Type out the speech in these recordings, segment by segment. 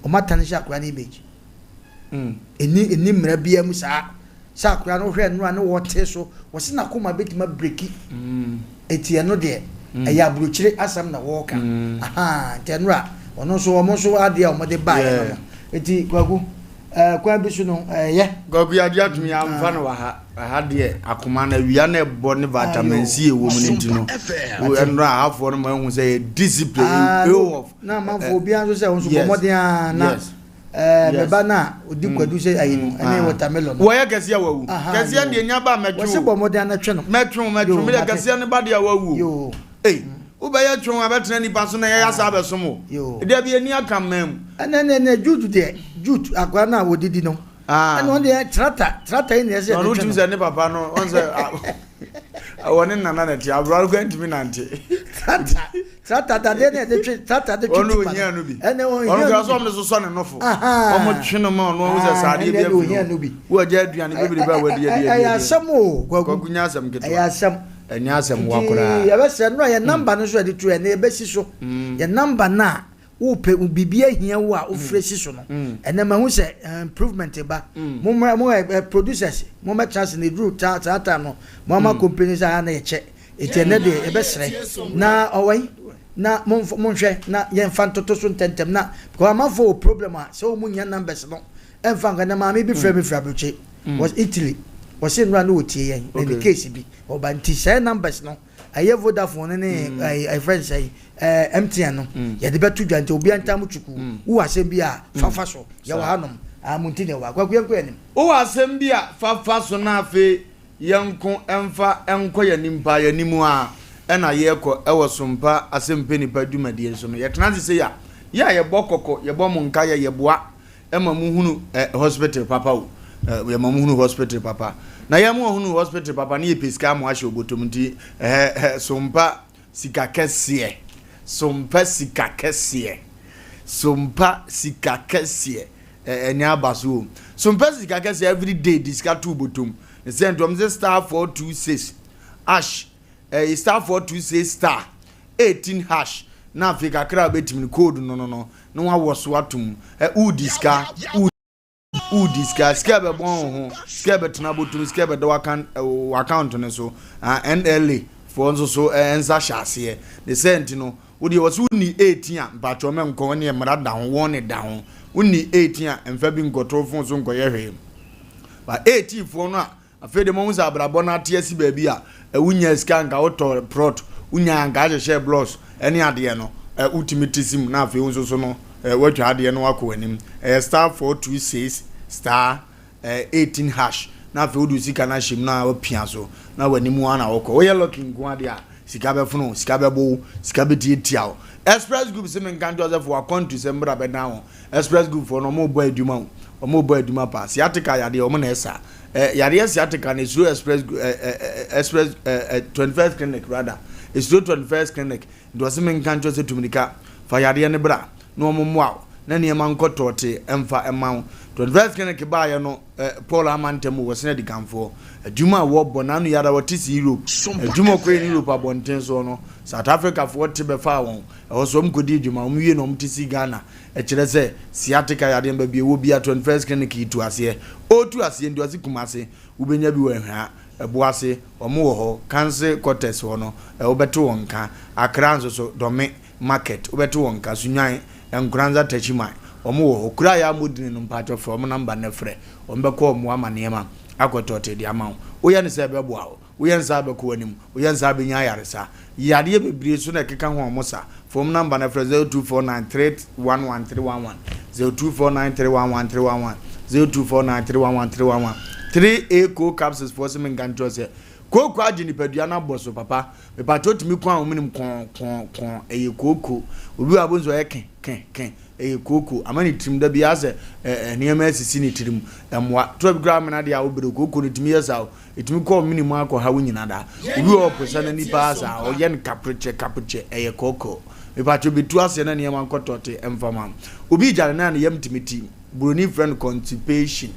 o matan sha akura ni beji eni mra bia mu sa akura no hwe no na wote so wo se na koma betima breki etie no de eya buruchire asam na woka aha tenura ono so omo so ade a omode ba ya no eti kwagu kwa bisu no ye kwagu ya dia tumi amfa no wa ha de akoma na wia na ebo ne vitamin C e wo mu nti no wo enra afo no ma hu say discipline of na manfo obi an so say onso komode na beba na odi kwadu say ayi no ene watermelon wo ya kase ya wawu kase ya de nya ba metro wo se bomode na twe no metro me de kase ne ba de wawu yo ubaya twon abetena nipa so na ya sa abesomo de bia ni aka mam ene jutu de jutu akwa na wodidi no ene on de trata ine ese no tu se ne papa no on se awone nana na ti abro go ntimi nante trata da de ne de trata de onu ohia no bi ene onu ga so me so ne nofo omo tweno ma onu wo se saade bia wo aja aduane bibiri ba wadi ya samo kwagunya asem keto ya asem enya asem wakora ya be se no ya number no so de to ene be si so ya number na wo pe bibia hia wo a wo fresi so no ene ma hu se improvement ba mo producers mo ma chance ne dru ta no mo ma companies a na eche etene de e be sere na owai na mo hwe na ye fantoto so tentem na ko amafo problem a so mo nya numbers no emfa ngana ma me bi frɛ me frabuche was Italy was in run with yen in the case bi obanti say numbers no aye Vodafone ne I friend say MTN no ye de betu dwante obi antam chuku wo asem bi a fafa so ye wa hanom amunti ne wa kwakwe anim wo asem bi a fafa so na afi yenko emfa enko ya nimpa ya nimu a ena ye ko ewo Sompa Asem Mpe Nipa dumadie so no ye tena se ya ye bokoko ye bomunka ye boa ema mu hunu hospital papa wo ye ma mu hunu hospital papa na ye mu hunu hospital papa na ye peska mu ahye obotom nti Sompa sika kese Sompa sika kese Sompa sika kese enya abaso Sompa sika kese every day diska tu obotom the same to star 426 hash star 426 star 18 hash na Africa kra betim code no wa woso atum udiska udiska skebe bon ho skebe tena botum skebe do account ne so NLA for so enza shase the same no wo de was uni 18 a mpatro me nko ne mra da ho won da ho uni 18 a emfa bi nkoto fon so nko ye hwe ba 18 fo no a afede mo musa abrabo na ate asi ba bi a wunya ska nka woto prot wunya nka ahye bloss ene ade no ultimate sim na afi so no watwa ade no akọ anim star 426 star 18 hash na afi odu sika na shim na opia so na wanimu ana wokọ wo ye looking go ade a sika be funo sika be bo sika be tiao express group sim nka Joseph wa kontu sembra be down express group for no mo boy aduma o mo boy aduma pass yatika yade o mo na esa yade yatika na Slow express 21st clinic rather it's Slow 21st clinic do sim nka Joseph tumika fa yade ne bra no mo mo na ne ma nkotote emfa ema 21st clinic ba ye no Paul Amantemu was na di kanfo aduma wo bonanu yada wotisi Europe aduma ko in Europe abonten so no South Africa for what be fa won so mkodi aduma umwie no mtisi Ghana kire se siatika yade mba bi wo bia 21st clinic itu ase o tu ase ndi ase kumase ubenya bi wo hwa eboase omo wo ho kanse quarters wo no obeto wonka Accra so dome market obeto wonka sunyan enkranza tachimai omo wo kura ya modin no mpacho from number na frɛ ombekɔ omo amanema akotote di amawo oya ne se beboa oya nsa be ko anim oya nsa be nya yaresa yade bebre so na keka ho omosa from number na frɛ 0249311311 0249311311 0249311311 3A co capsules for some nganjose koko agi nipadua na boso papa me patotimi kwa omunim kon eye koko obi abonzo ye ken eye koko amani tim da bia se niam asisi ni tirim emwa to gram na dia obere koko ni timi yesa etimi ko omunim akọ ha wonyina da obi o posa na nipa asa o ye nkapreche eye koko me pa cho betu ase na niam ankotote emfama obi jare na yam timiti broni friend constipation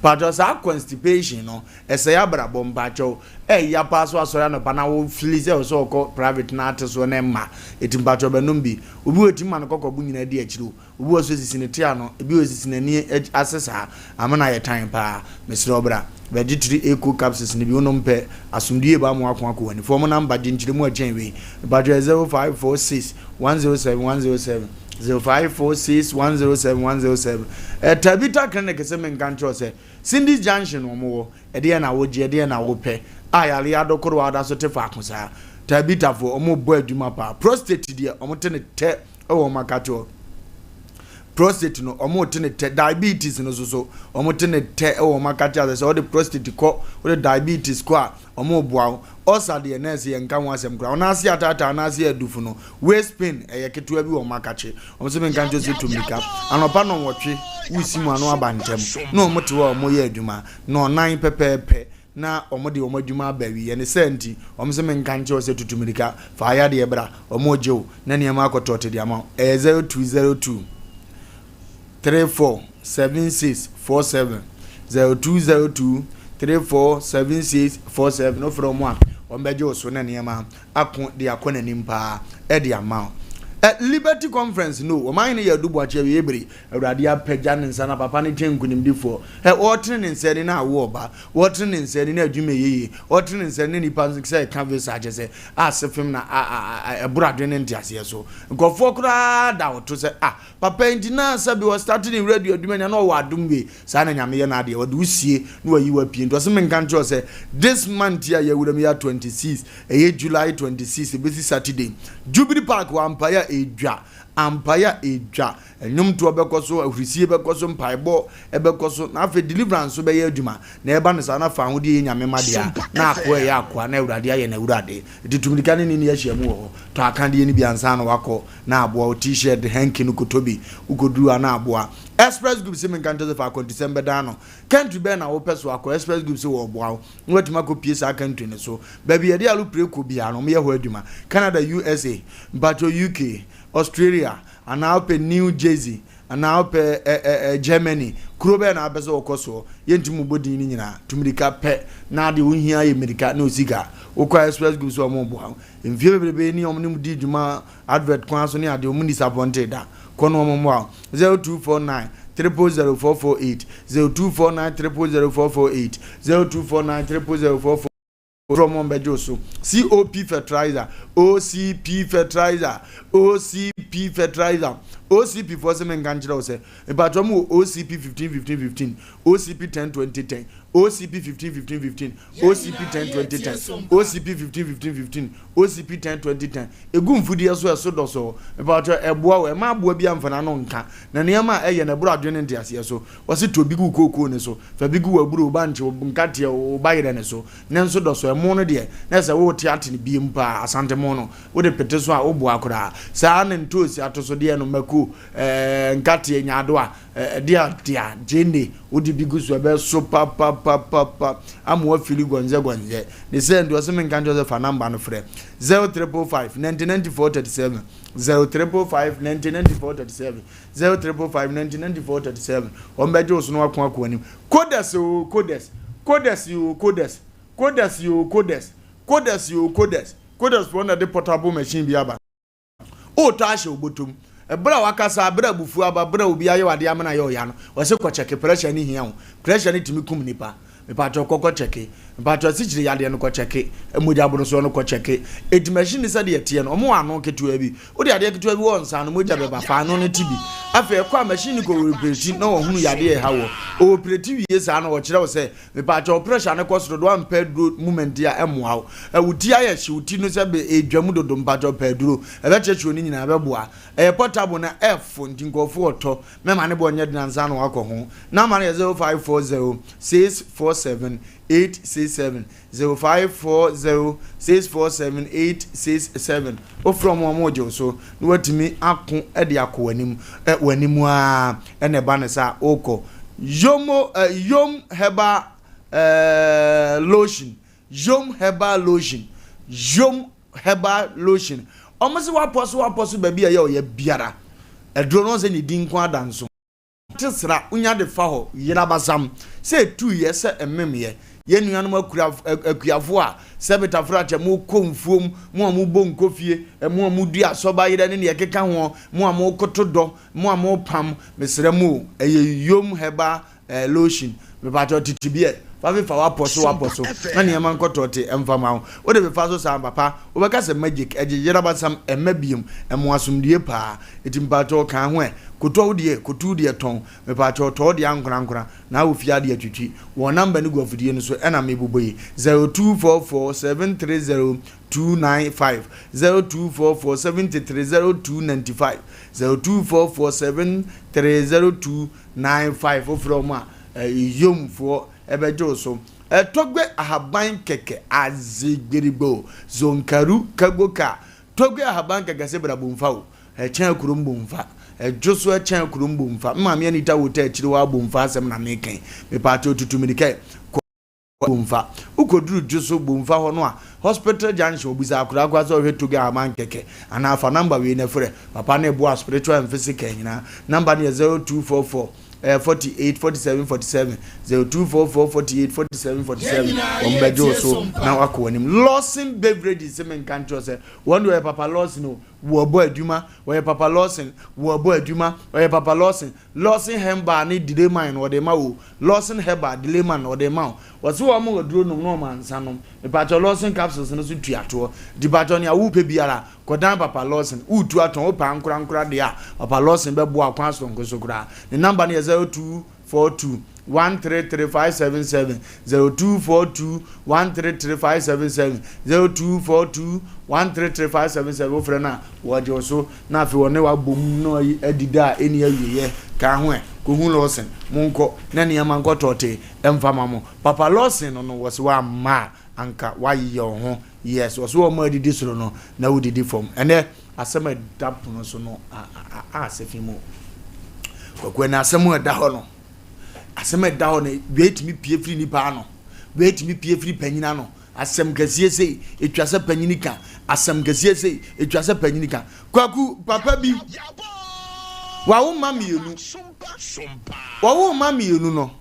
but as a constipation no ese ya bra bomba cho ya paso asori no pa na wo filize so ko private na ateso na ma etimba cho benum bi obi wetim an kokko nyina di akiro obi oso sisi ne tia no ebi osisi na ni asesa amana ye time pa mesro bra vegetary eco capsules ni bi wonom pe asumdie ba mo akon wani form number jinjire mu agyen we ba 0546 107 0546107107 tabita clinic se men kan tro se Cindy Junction omo e na wo je de na wo pe ayale adokoro wada so te fa akosa tabita fo omo bo adwuma pa prostate de omo te ne te e wo makato prostate no omo te ne te diabetes no so omo te ne te e wo makato se o de prostate ko o de diabetes ko a omo boa osa de nurse ye nka ho asem kra ona ase atata na ase adufu no waist pain eye ketewa bi wo makache omo se men kan jo se tumika anopa no wotwe wusimu ano abantem no omo te wo omo ye adwuma no nan pepepe na omo de omo adwuma bawi ye ne senti omo se men kan jo se tutumika fa ya de bra omo jew na ne ma akotote de ama 0202 347647 0202 347647 no from one ombeje oso na niema akon de akona nimpa e de ama Liberty Conference no o man ya dubu ache we ebere awrade apagya ne nsa na papa ne tenkunimdifo wotre ne nsani na awo ba wotre ne nsani na adwuma yeye wotre ne nsani nipa se canvas agese asefem na eburade ne ntiase so nkofo kura da woto se papa ndina sabi was starting in radio adwuma na no wadumwe sa na nyame ye na ade wode usie na wayi wa pie ndo se men kan tro se this month ya wuram ya 26 July 26 besi Saturday Jubilee Park wa Empire Empire edwa enyum to obekoso ahurisie bekoso mpaebo ebekoso na afa deliverance so be ye adwuma na eba ne sa na fa hodi ye nyame madia na akwa ye akwa na awurade aye na awurade ditumrika ne ni ahiamu ho to akande ni biansa na wako na aboa t-shirt hanky no kotobi ugoduru na aboa Express Group se men kan to fa kon December dano country be na wo peso akwa Express Group se wo boa wetima ko pie sa country ne so ba bi ye de alu preko bia no me ye ho adwuma Canada USA but UK Australia and now pe New Jersey and now pe Germany kurobe na abeso okoso yentimu bodi ni nyina tumirika pe na de ohia ye America na osika okwa Express Group so mo bo mfie bebrebe ni omni mudi djuma advert kwan so ni ade omni disappointed da kono mo 0249 000448 0249 000448 0249 000448 from Mombejoso, COP fertilizer, OCP fertilizer, OCP fertilizer, OCP for semen ganjira say, but OCP 15 OCP 10 OCP 15 OCP 10 OCP 15 OCP 10 egum fudi aso eso doso about eboa we ma boa bia mfana no nka na niam eye na buru adwene ntiase so wose to bigu kokoo ne so fa bigu waburu ba nche nkate o bayire ne so ne nso doso emo no de na se wo tiate ne biem pa asante mo no wo de pete so a obo akora sa ne ntosi atoso de no maku nkate nyado a dia jende wo de bigu so be so pa amwa fili gonze the send was men kan Joseph number no frɛ 0355 199437 0355 199437 0355 ombeje oso no akon anim codes for na the portable machine bi aba o ta hye obotom ebra wakasa bra bufu aba bra obi aye wade amana ye oya no wose ko check pressure ni hia ho pressure ni timi kum nipa me pa to kokko check pa to sichire yade no ko check moja bono so no ko check edi machine se de yete no omo ano ketua bi o de ade ketua bi won sa no moja be ba fa no ne tibi afa kwa machine ko replace no ohunu yade e hawo o operate wie sa no wo kire wo se me pa to pressure ne ko so do am pedro movement ya emo hawo wuti aye hye wuti no se be edwam dodo mpa to pedro e be chechu ni nyina be boa e portable na f ndinko oto me ma ne bo nya dinanza no akọ ho na ma ne 0540 647 867 0540 647 867 o from omojo so no watimi akon e de akọ wanimu a ene ba ne sa oko yom heba lotion yom heba lotion almost waposo baby a ye biara a drone was any din kwa danso tisra unya de fa ho yerabasam say 2 years a memye ye nuanom akuafo a sebeta fracha mo komfuom mo amu bonkofie mo amu du asoba yere ne ye keka ho mo amu kotodo mo amu pam mesre mu yom heba lotion me bato titibie fa waposo na ne man kotote emfama ho wo de be fa so sam papa wo be ka se magic ejejera basam emabiem emo asomdie pa etimbato kan ho koto die ton me bato to de ankran na wo fia de atwitwi wo number ne go afudie no so ena me boboyi 0244730295 0244730295 0244730295 from yom for ebejo so togwe ahaban keke azigiribo zonkaru kagoka togwe ahaban keke sebra bomfa o chen kurum bomfa joso chen kurum bomfa mama ya nita wota akiri wa bomfa asem na mekan me pato tutumirike bomfa ukoduru joso bomfa ho no a hospital junction obisa akura kwa so hwe togwe ahaban keke ana fa number we na frɛ papa na ebo spiritual and physical nyina number ne 0244 48 47 47 0244 48 47 47 ombejo so na wako anim Lawson beverages semen kancho say one way Papa Lawson no wo abo aduma we Papa Lawson wo abo aduma we Papa Lawson hemba ni delay man wo de ma wo Lawson hemba delay man wo de ma wo so wo mo duro no man sanom e Papa Lawson capsules no so tuato di baton ya wo pe biara kodan Papa Lawson utu aton o pa nkura de a Papa Lawson be bo akwan so nkoso kura the number ni 0242 133 0242 133 0242 133 ofrena wajo so na afi woni wa bom no adida eni awiye ka ho ko hu Lawson monko na ne yama nkotote emfama mo Papa Lawson no was wa ma anka wa yiyo ho yes was wo ma didi soro no na wo didi form ene asema dap no so no a sefimo kwa na asema da ho no asem da ho ne weetimi pie firi nipa ano weetimi pie firi panyina no asem gasie sei etwase panyinika asem gasie sei etwase panyinika kwaku papa bi wawo mamienu no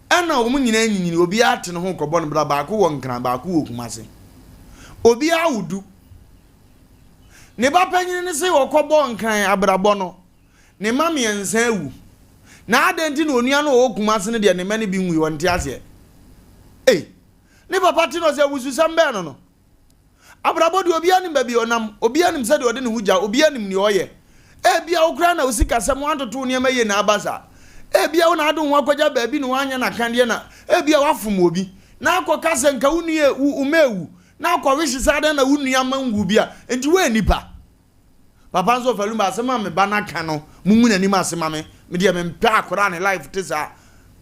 ana wo nyina nyini obi ate ne ho kɔbɔ no bra baako wɔ nkran baako wɔ kumase obi awudu ne ba panyini ne sei wɔ kɔbɔ nkran abrabɔ no ne mami ensa ewu na adenti no onua no okumase ne de ne mane bi nwi wonte ase ne papa ti no se wusu sambe no abrabɔ de obi anim ba bi onam obi anim se de ode ne hugya obi anim ne oye bia okra na osika sem wantoto ne maye na abasa bia wo na ado ho akwaja ba bi no anya na kande na bia wafom obi na akoka se nka unue umewu na akɔwishi sada na unua mangu bia enti we nipa papa nso Wofa Lumba asema me bana ka no mungu na nim asema me de me mpa akora ne life tisa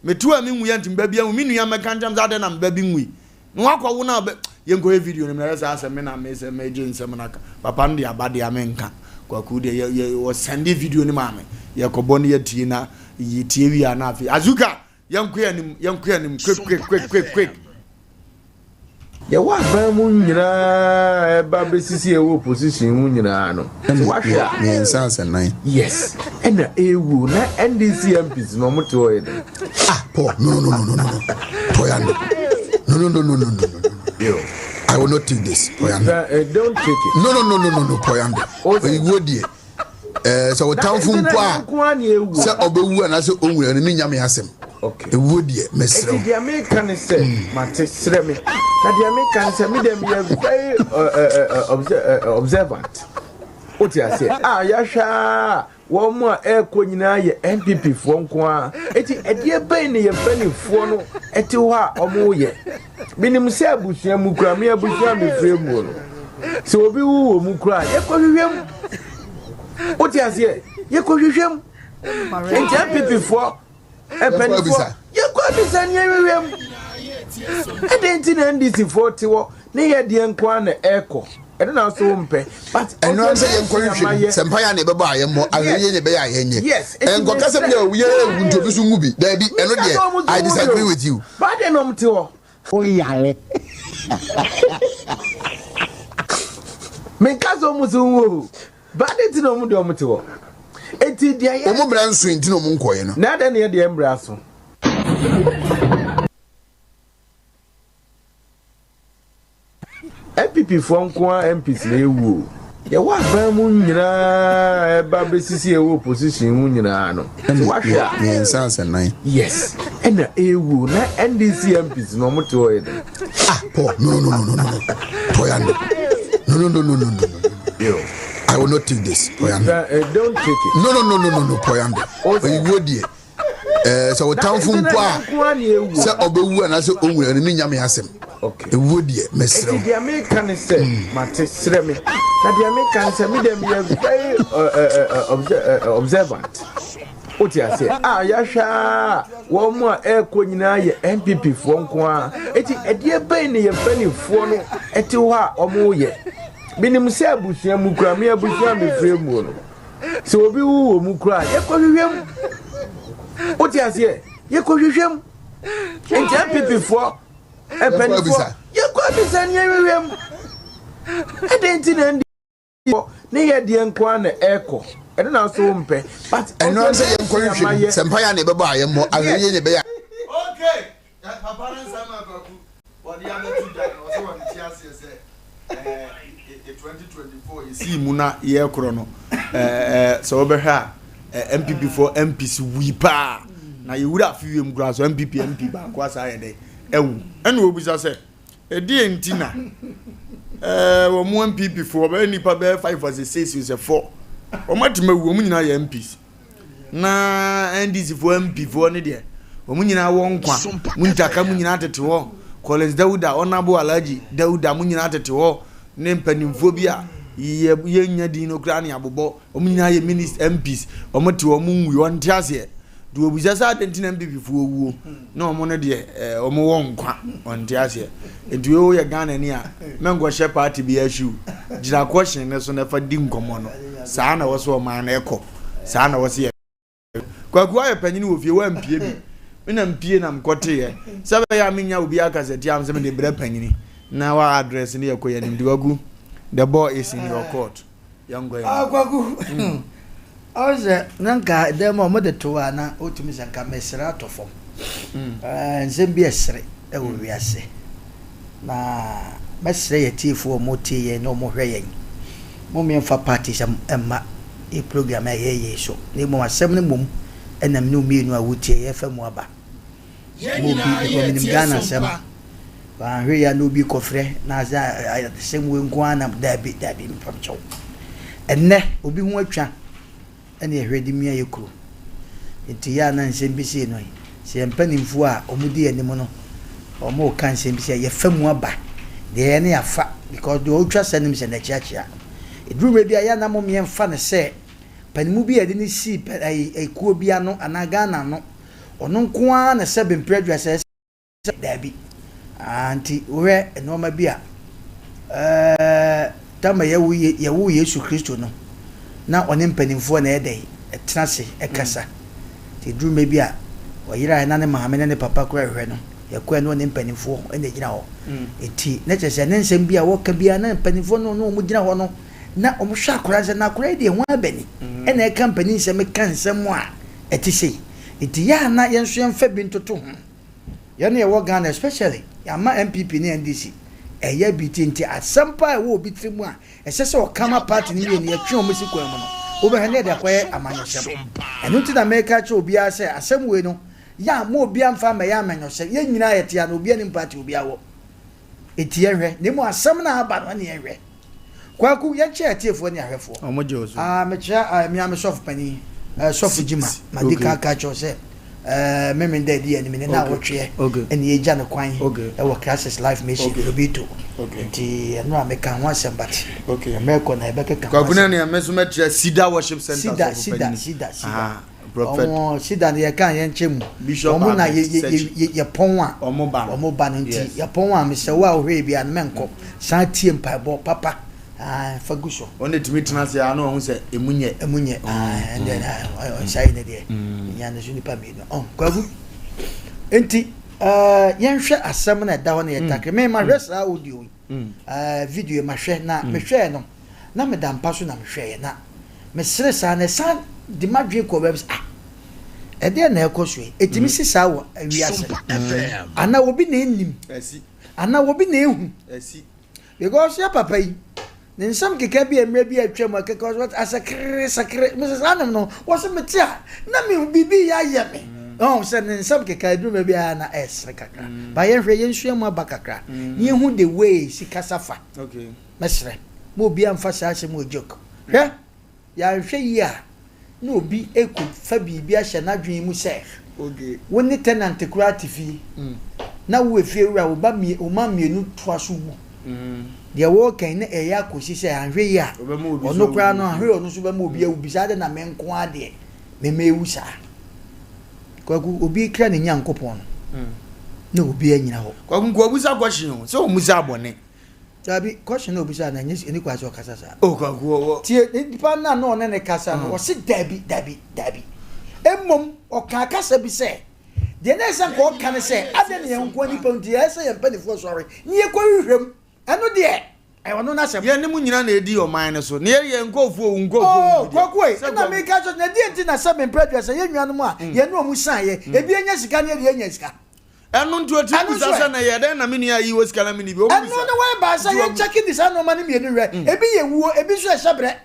me tuwa mi nwu enti mba bia mi nua meka njam sada na mba bi nwi no akɔ wo na yenko e video ne me resa asema na me se me je nsem na ka papa ndi abade amenka kwa ku de ye wo send video ni ma me ye kɔbɔ ne ye tie na yi tie wi ana afi azuka yenko ya nim quick ya wa ba mu nyina ba besisi e wo position mu nyina no wa hwa ne nsansa nan yes ena ewu na NDC MPs no mo to e Paul no Poyando no yo I will not take this Poyando don't take it no Poyando we die so town fun kwa se obewu na se onwura ne nyame asem okay ewu die mesre the American say mate sre me na the American say me dem you very observant what you say ya hwa wo mo ekɔ nyina ye MPP fo nko a eti edie ban ne ye fanifo no eti ho a omo ye binim se abusua mu kura me abusua me frɛ mu no se obi wu mu kura ye kɔ hwehwem what you say ye kɔ hwehwem enti MPP fo epanifo ye kɔ bisa ne hwehwem edenti na NDC fo ti wo ne ye die nko a na ekɔ eno na so mpe but eno say yen kwahwehwe sempa ya na beba ayemmo aheye ne be ya ayenye enko kasem na wiye wunto bi so ngubi da bi eno de I disagree with you but eno mte wo o yare Me kaso musu but it no mu de omutewo enti dia ya omo bra nso enti no mu nkoye no na da ne de embra so MPP for nko MPs na ewu ya wa ba mu nyina ba besisi ewu opposition mu nyina no wa hwa me nsanse nan yes ena ewu na NDC MPs no mutewo ye Paul no Poyando no yo I will not take this Poyando don't take it no Poyando you would die so town fun kwa se obewu na se onwura ni nyame asem okay e wodie mesre the American say mate sre me na the American say me dem be very observant oti ase ya hwa wo mo e nyina ye MPP fo nko a eti edie ban ne ye fanifo no eti ho a omo ye binim se abusua mu kura me abusua me frɛ mu no so obi wo mu kura ye kohwehwem oti ase ye kohwehwem enti MPP fo e panifo ye kohwehwem ne hwehwem edenti na ndi ne ye die nko a na eko ede na so mpe but eno say ye nkohwehwem sempa ya na bebo ayemmo ahye ne be ya okay papa ran sama baku wodi abetu da no so wodi ti ase se 2024 isi mu na ye kro no so obehwa MPP for MPs wipa na ye wura afiwem gra so MP ba kwa sa ye de ewu ene obisa se edi entina wo mu MPP for ba nipa be 5 or 6 is a 4 o matima wu mu nyina ye MPs na NDC for MP for ne de o mu nyina wo nkwa mu ntaka mu nyina tete wo College Dauda Honorable Alhaji Dauda mu nyina tete wo ne mpanimfo bi a ye nya din no kra ne abobo o mu nyina ye minister MPs o mo te o mu nwu yo ntiase do obisa sa adentina MPP fo wuo na o mo ne de o mo wo nkwa on ntiase edu yo ye Ghana ni a mengo she party bi issue jira question ne so na fa di nkomo no saa na wo so o man na eko saa na wo se kwaku aye panyini wo fie wa mpie bi na mpie na mkote ye sabe ya minya obi akaseti am se me de bre panyini na wa address ni yakoya ni ndiwagu the ball is in your court yango ya kwaku oze nanka demo mo de to ana otumi sanka mesra atofom nzembi esre e wo wiase na mesre ye tifo mo tie no mo hwe yen mo me fa party sam emma e program ye so ni mo asem ni mom enam ni omienu a wotie ye fa mu aba mo bi ko minim Ghana sem ba hwe ya no bi kofre na za sem we nko ana dabi mpamcho enne obi hu atwa ene hwedi mia yekuru enti ya na nsem bi se no se mpanimfu a omudi anim no omo kan nsem bi se ye fa mu aba de ne afa because do otwa sanim se na chiachia eduru bi aya na mo mie mfa ne se panimu bi ade ni si ai kuo bi ano ana Ghana no ono nko a na se bempredwa se dabi anti we enoma bi a tama ye wu Yesu Kristo no na one mpanimfo na ede etenase ekasa ti duru me bi a oyira na ne maame ne papa kura hwe no ye kwa no ne mpanimfo ene gina ho enti na chese ne nsem bi a woka bi a na mpanimfo no mu gina ho no na omhwa akora se na akora de ho abani ene e company nsem kan nsem a etise enti ya na ye nso yemfa bi ntoto ho ye na ye wo Ghana especially ya ma MPP ne NDC eya bitinti asampa e wo bitrimu a esese o kama party ni ye ne atwe o mesi kwan mu no wo be hane de akoye amanyosem enu ti na meka che obi a se asem we no ya ma obi amfa ma ya amanyosem ye nyina ye tia no obi ani party obi awo eti ye hwe ne mu asem na aba no ne ye hwe kwaku ye che atiefo ne ahwefo omojozo me che mi am soft pani soft jima madika ka cho se meme nda di ani na wotwe eni eja ne kwan e wo crisis life mission lobito ti eno ameka ho asembati ameko na ebeke kan kwaku na ne ameso metre sida worship center sida prophet sida ne kan ye nchemu omo na ye pon a omo ba no nti ye pon a me se wa ohwe bia ne menko san tie mpa bo papa faguso one timi tenase ano ho se emunye and then sai ne de nya ne juni pa mi no kwagu enti yenhwe asem na da ho na yetakre me ma hwesa audio video ma hwe na me hwe no na me da mpa so na me hwɛ na me sere sa na san de madwe ko ba ah ede na ekoso etimi sisa wo awiase ana obi na enim ana obi na ehu because ya papa yi ne nsam keka bi emre bi atwa mu akeka what asakre Mrs. Anam no was metia na me bibi ya ye me oh se ne nsam keka du me bia na esre kakra ba ye hwe ye nsua mu abakakra ye hu the way si kasafa okay mesre mo bia mfa sa se mo joke hwe ya hwe yi a na obi eku fa bibi a hye na dwen mu se okay woni tenant kura TV na wo efie wura wo ba mi o ma mienu toa so wu de wo kan na eya kosi se anhwe yi a ono kura no anhwe ono so ba ma obi awubisa de na menko ade me mewusa kwaku obi kra ne nyankopon no na obi anyina ho kwaku ko obusa question so o musa abone tabi question na obisa na nyesi eni kwaso kasa sa o kwaku tie dipa na no ne kasa no o se dabi emmom o ka kasa bi se de na se ko kan se ade ne yanko nipa nti ya se yempanifo sorry ni ye ko hwehwem eno de e wono na se ye ne mu nyina na edi o man ne so ne ye nkofo kwaku na me ka so na de nti na se me pressure se ye nnuano mu a ye no mu san ye ebi enya sika ne ye enya sika enu ntu oti kusa na ye de na me nua yi wo sika na me ni bi o mu enu no we ba sa ye checking this no man me ni hwe ebi ye wuo ebi so e hyebre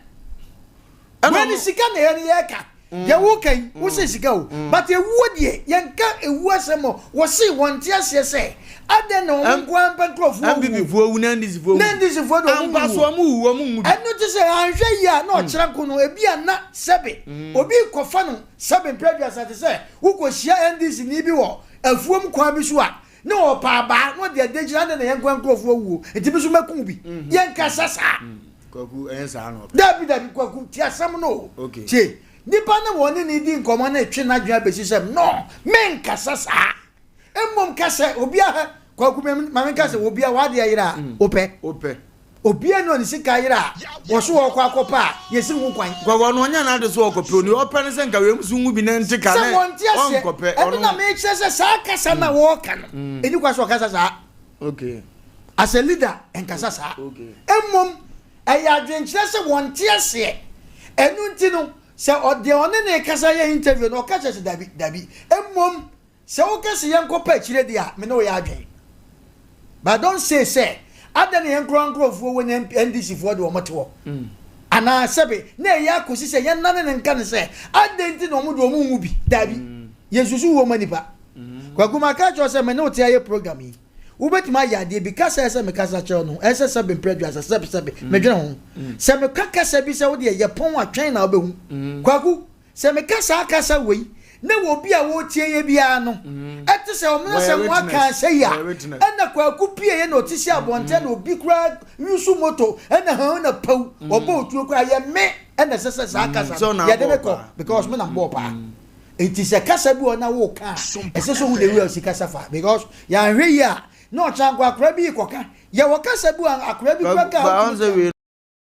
enu sika na ye ka ya wo kan wo se sika o but e wuo de yenka e wuo asemo wo se wonte ase se ade na wo ngwan pankrofo ambibi fo wu na ndisi fo do amba so mu wu mu enu ti se anhwe ya na o kira ko no ebi ana sebe obi kofa no sebe previous ate se wo ko hia ndc ni bi wo afuom kwa bi so a na o pa ba no de dejira na yenkwan krofo wu enti bi so makun bi yenka sasa kwaku ensa no dabi kwaku ti asam no okay che nipa na woni ni di nkomo na etwe na dwa besi sem no menka sasa emmom kase obi a kwaku ma menka se obi a wade ayira ope obi no ni sika ayira wo so wo kwa kopa yesi hu kwan kwaku no nya na de so okope oni ope ne se nka we musu ngu bi na ntika na onkope eno na me kse sa kasa na wo ka no eni kwa so kasa sa okay as a leader enka sasa okay emmom aya dwenkyere se wonte ase enu ntino se ode one na kasa ya interview no kasa se dabi emmom se o kasa yanko pa kire dia me no ya adwen but don't say ada na yankro wo na NDC fo de o moto ana sebe na ya kosi se yan nane ne nka ne se ada nti no mo do mo hu bi dabi yesusu wo manipa kwa kuma ka cho se me no tie program yi ubetima ya de because ese me kasa cho no ese sebe predu asa sebe me dwene ho se me kasa bi se wo de ye pon atwen na obehu kwaku se me kasa wei na wo bi a wo tie ye bia no ete se o me se mo aka se ya na kwaku pie ye na otisi abonte na obi kura yusu moto na ha na pau obo otuo kura ye me na sese sa kasa ye de ko because me na mbo pa it is a kasa bi ona wo ka ese so hu de we o si kasa fa because ya hwe ya no chankwa akra bi koka ye wo kasa bu akra bi koka ba on se we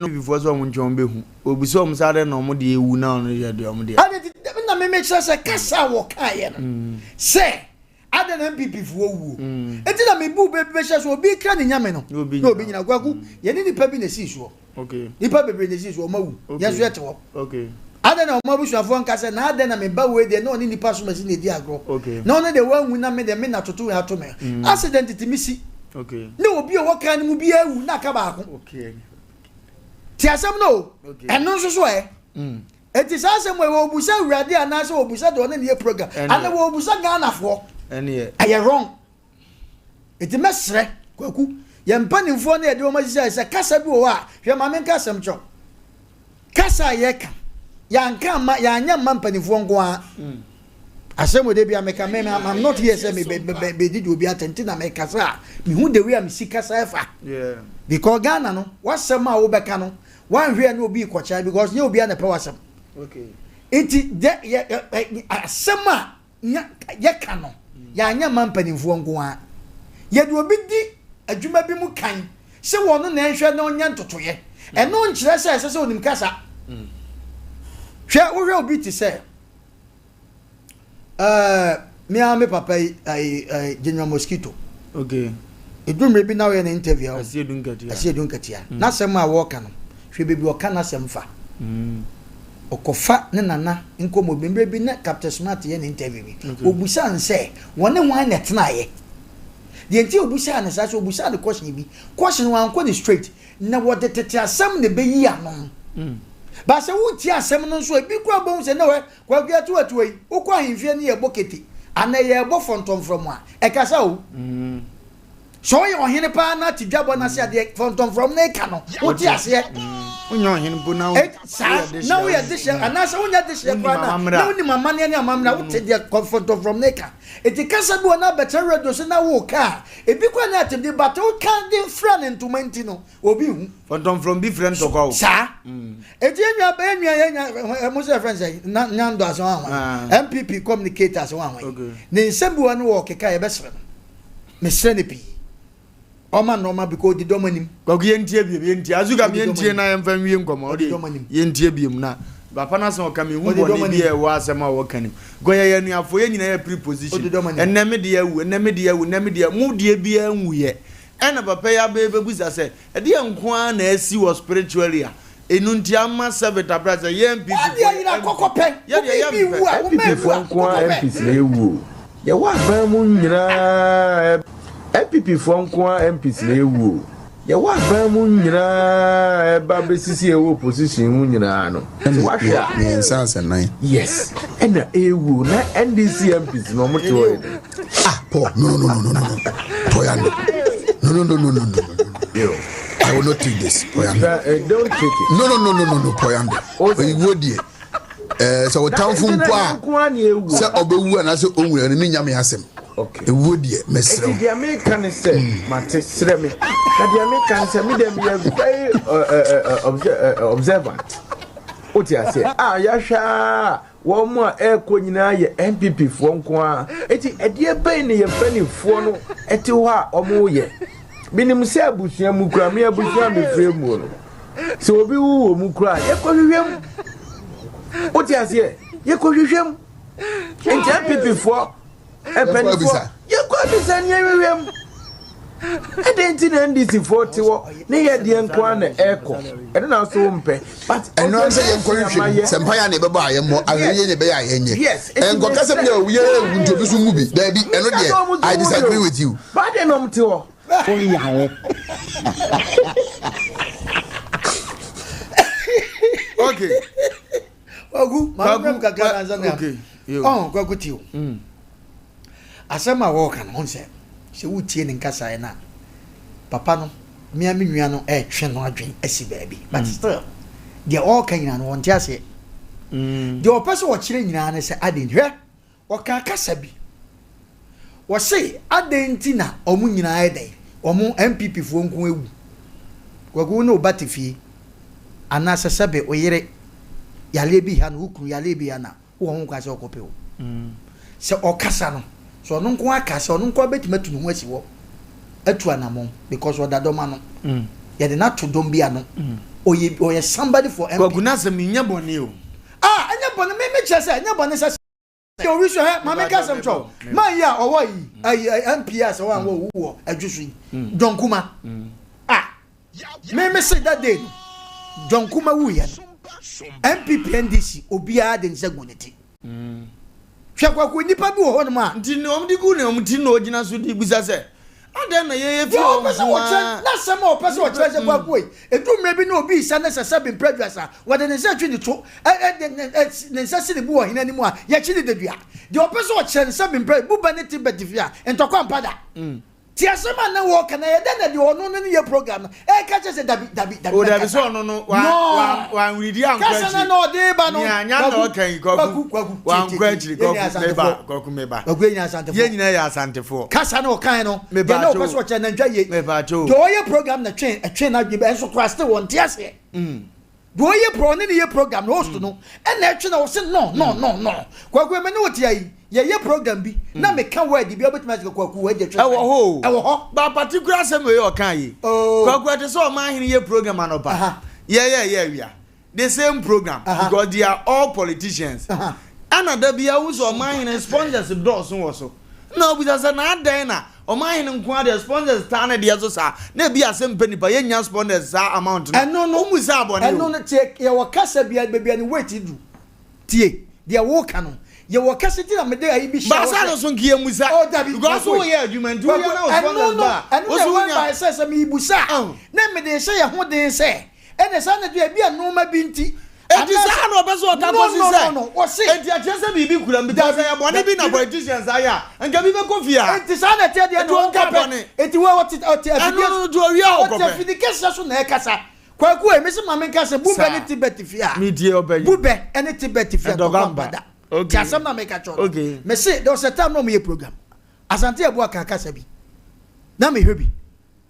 no before so mo nchon behu obi so mo sare no mo de ewu na no ye de mo de ade na me make sure say kasa wo ka ye no say ade na MPP fu owu enti na me bu be sure so obi kra ne nyame no obi nyina gwaku ye ni nipa bi na si so okay nipa bebre na si so o mawu ye so yete wo okay ade na o mabu so afo nka say na ade na me ba we de na oni nipa so masi na di agro okay na oni de wanwu na me de me na toto ha to me accident ti misi okay na obi o waka ni mu bi awu na ka ba ko okay ti asem no eno so eti sa asem we obusa urade ana se obusa de oni ne program ana we obusa Ghana fo ene ye aye wrong eti mesre kwaku ye mpanimfo na de o ma se kasa bi o a hwe ma men kasa mcho kasa ye ka ya nka ma ya nya mpanimfo nko a asem de bia meka me I'm not here say me be did obi atenti na me kasa me hu de we am si kasa efa yeah because Ghana no wasem a wo beka no wan hwe na obi kocha because ye obi na pe wasem okay iti de asem a ye ka no ya nya mpanimfo nko a ye de obi di adwuma bi mu kan se wono na nhwe na onya ntotoye eno nkyere se onim kasa hwe wo hwe obi ti se me papa ai General Mosquito okay edumre bi na we na interview asie dunkatia na sema wo ka no hwe bebi okana semfa okofa ne nana nkomo bembe bi na Captain Smart ye ne interview bi obusa nse wone wan na tenaye de nti obusa ne sa so obusa de question bi question wan ko ni straight na wo de tete asem ne be yi anon ba se wo ti asem no so ebi kura bon se na we kwa gya tu atuyi ukwa ahimfie ne ye boketi ana ye bo fontom from a e kasa o so ye ohene pa na ti dwabo na se ade fontom from na ka no wo ti ase unyo hin bu na now we are this and na so unya this na ni mama ne amamra wo te de fontom from na ka eti kasa bi na better radio se na wo ka ebi kwa na te de but wo kan de friend into mentino obi hu fontom from different to go sa eti enwa ba enwa ye mo se friend say na nyando aso anwa MPP communicators anwa ne nsembi wo ne wo keka ye besere me sere ne pi Oma normal because the domanim. Gogi yentie bi yentie azuga mi yentie na yemfa nwie nkomo odi yentie bi mu na papa na so ka mi hu bo ne bi e wa asema wo kanim goya ye nuafo ye nyina ye preposition eneme de awu eneme de awu eneme de mu de bi anwu ye ena papa ya be buza se e de nko a na asi wo spiritually a enu nti ama servita brother ye MPP ye ira kokope ye bi wu a wo me fu nko MPP le wu ye wa ba mu nyina MPP for nko MPs na ewu ye wa ba mu nyina e ba besisi e wo position mu nyina no wa hwa me sanse nan yes ena ewu na NDC MPs no mo te wo Paul no Poyando no yo I will not take this Poyando don't take it no Poyando we wodie so tamfo mpo a se obewu na se onwura ni nyame asem okay e wodie mesre the American say mate sre me the American say me dem be very observant oti ase ya hwa wo mo a ko nyina ye MPP fo nko a eti edie ben ne ye fanifo no eti ho a omo ye binim se abusua mu kura me abusua me frɛ mu no se obi wu mu kura ye ko hwehwem oti ase ye ko hwehwem enti MPP fo epenifo ye ko bisa ne hwehwem edenti na NDC 40 wo ne ye de nko a na eko ene na so mpe but eno se ye nko hwehwem sempa ya na beba aye mo ahye ne be ya yenye enko kasem na wuye wunto bisu mu bi da bi eno de I disagree with you but eno mte wo okay ogu mamram kaka anzana okay kwaku tiwo asema wo kan onse se wutie ne nkasa na papa no mia me nua no hwe no adwen asi baabi but still they all kan nyina no wonte ase the opese wo kire nyina ne se aden hwe wo ka kasa bi wo se aden na omu nyina eden omu MPP fo nko ewu kwagu no batifie ana sesebe oyere yale bi ha no ukru yale bi ana wo ho kwase okope wo se okasa no so no nko aka se no nko betimatu no ho asi wo atu anamon because odadoma no ye de na to dom bia no oye somebody for MP kwagu na se minya bone o anya bone me chese anya bone se yo wi so he ma me ka sem cho man ya owo yi MPS wan wo adwusu donkuma me say that day donkuma wu ya MPP NDC obia de nsaguneti hwakwa nipa bi wo ho no ma nti no omdi gu ne omti no ogina so di busa se adan na ye fi o na sama o pese o chese kwa koi edu mrebi na obi isa na sasa bin previousa wode ne se twi to ne se si ne bu wo hina ni mu a ye chi de dua de o pese o chese bin pre bu ba ne ti betifia entokwa mpada ti asema na wo kana ye da na de ono no ye program e ka chese dabi o dabi so no wa ridi an kwachi kasa na no de ba no nya no kan kwaku wa kwachi kwaku meba ogwenya asante ye nyina ya asante fo kasa na o kan no ye na o pese o chese na ntwa ye meba cho do ye program na twen na dwe so kraste won ti ase do ye pro ne ye program no host no e na twen na o se no kwaku me ne o ti ayi ye program bi na me kan word bi obetima se kwaku we de twen ewo ho ba particular sem we o kan yi kwaku de so ma hini ye program anopa yeah wia the same program because they are all politicians another bia wo so ma hini sponsors do so wo so na obi say na adan na oman nko the sponsors tane de so sa na bi Asem Mpe Nipa yenya sponsors sa amount no mu sa abone no no tie ye wakasa bia bia ni wait do tie dia wo ka no ye wakasa ti na me dey ayi bi sha ba sa no so nkie musa because wo ye adwuman tu ye na sponsors ba wo so nya ba say me ibusa na me dey say ye ho den say ene sa na do bia no ma bi nti enti sa no be so ta kosi say no o say enti a chese bibi kura because ya bone bi na politicians aya nka bi be kofia enti sa na tie dia no nka bone enti we what no do wi a okope enti fi kesa so na e kasa kwaku e me se mama nka se bube ne tibet fia me die obayi bube ene tibet fia to bada okay Asem na make a choice okay me say there was a time no me program asante ebu aka kasa bi na me hwebi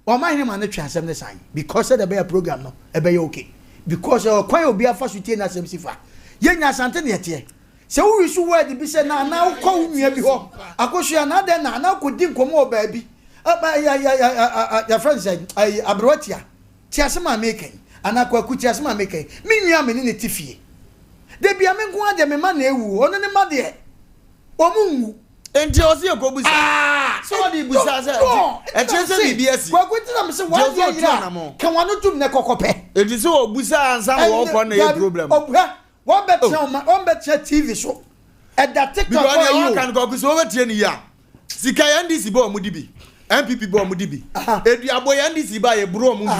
o ma hene ma na twa Asem ne san because the be program no e be okay because kwan obi afa so tie na Asem sifa yenya asante ne yete se wo wisu word bi se na ko nua bi ho akosua na de na ko di nkomo oba bi ya friends ai abrotia ti Asem ameken ana kwaku ti Asem ameken mi nua me ne tifie de bia me nko ade me ma na ewu ono ne ma de omunwu enti o si ekobusa so di busa se e chese BBS kwaku ti na me se wa de yira kan wanu tum ne kokope enti so obusa ansa wo ko na e problem obra won bet TV so e da TikTok because you kan go so we tie ni ya sika ya ndisi bo mu dibi MPP bo mu dibi edu abo ya ndisi ba ye bro mu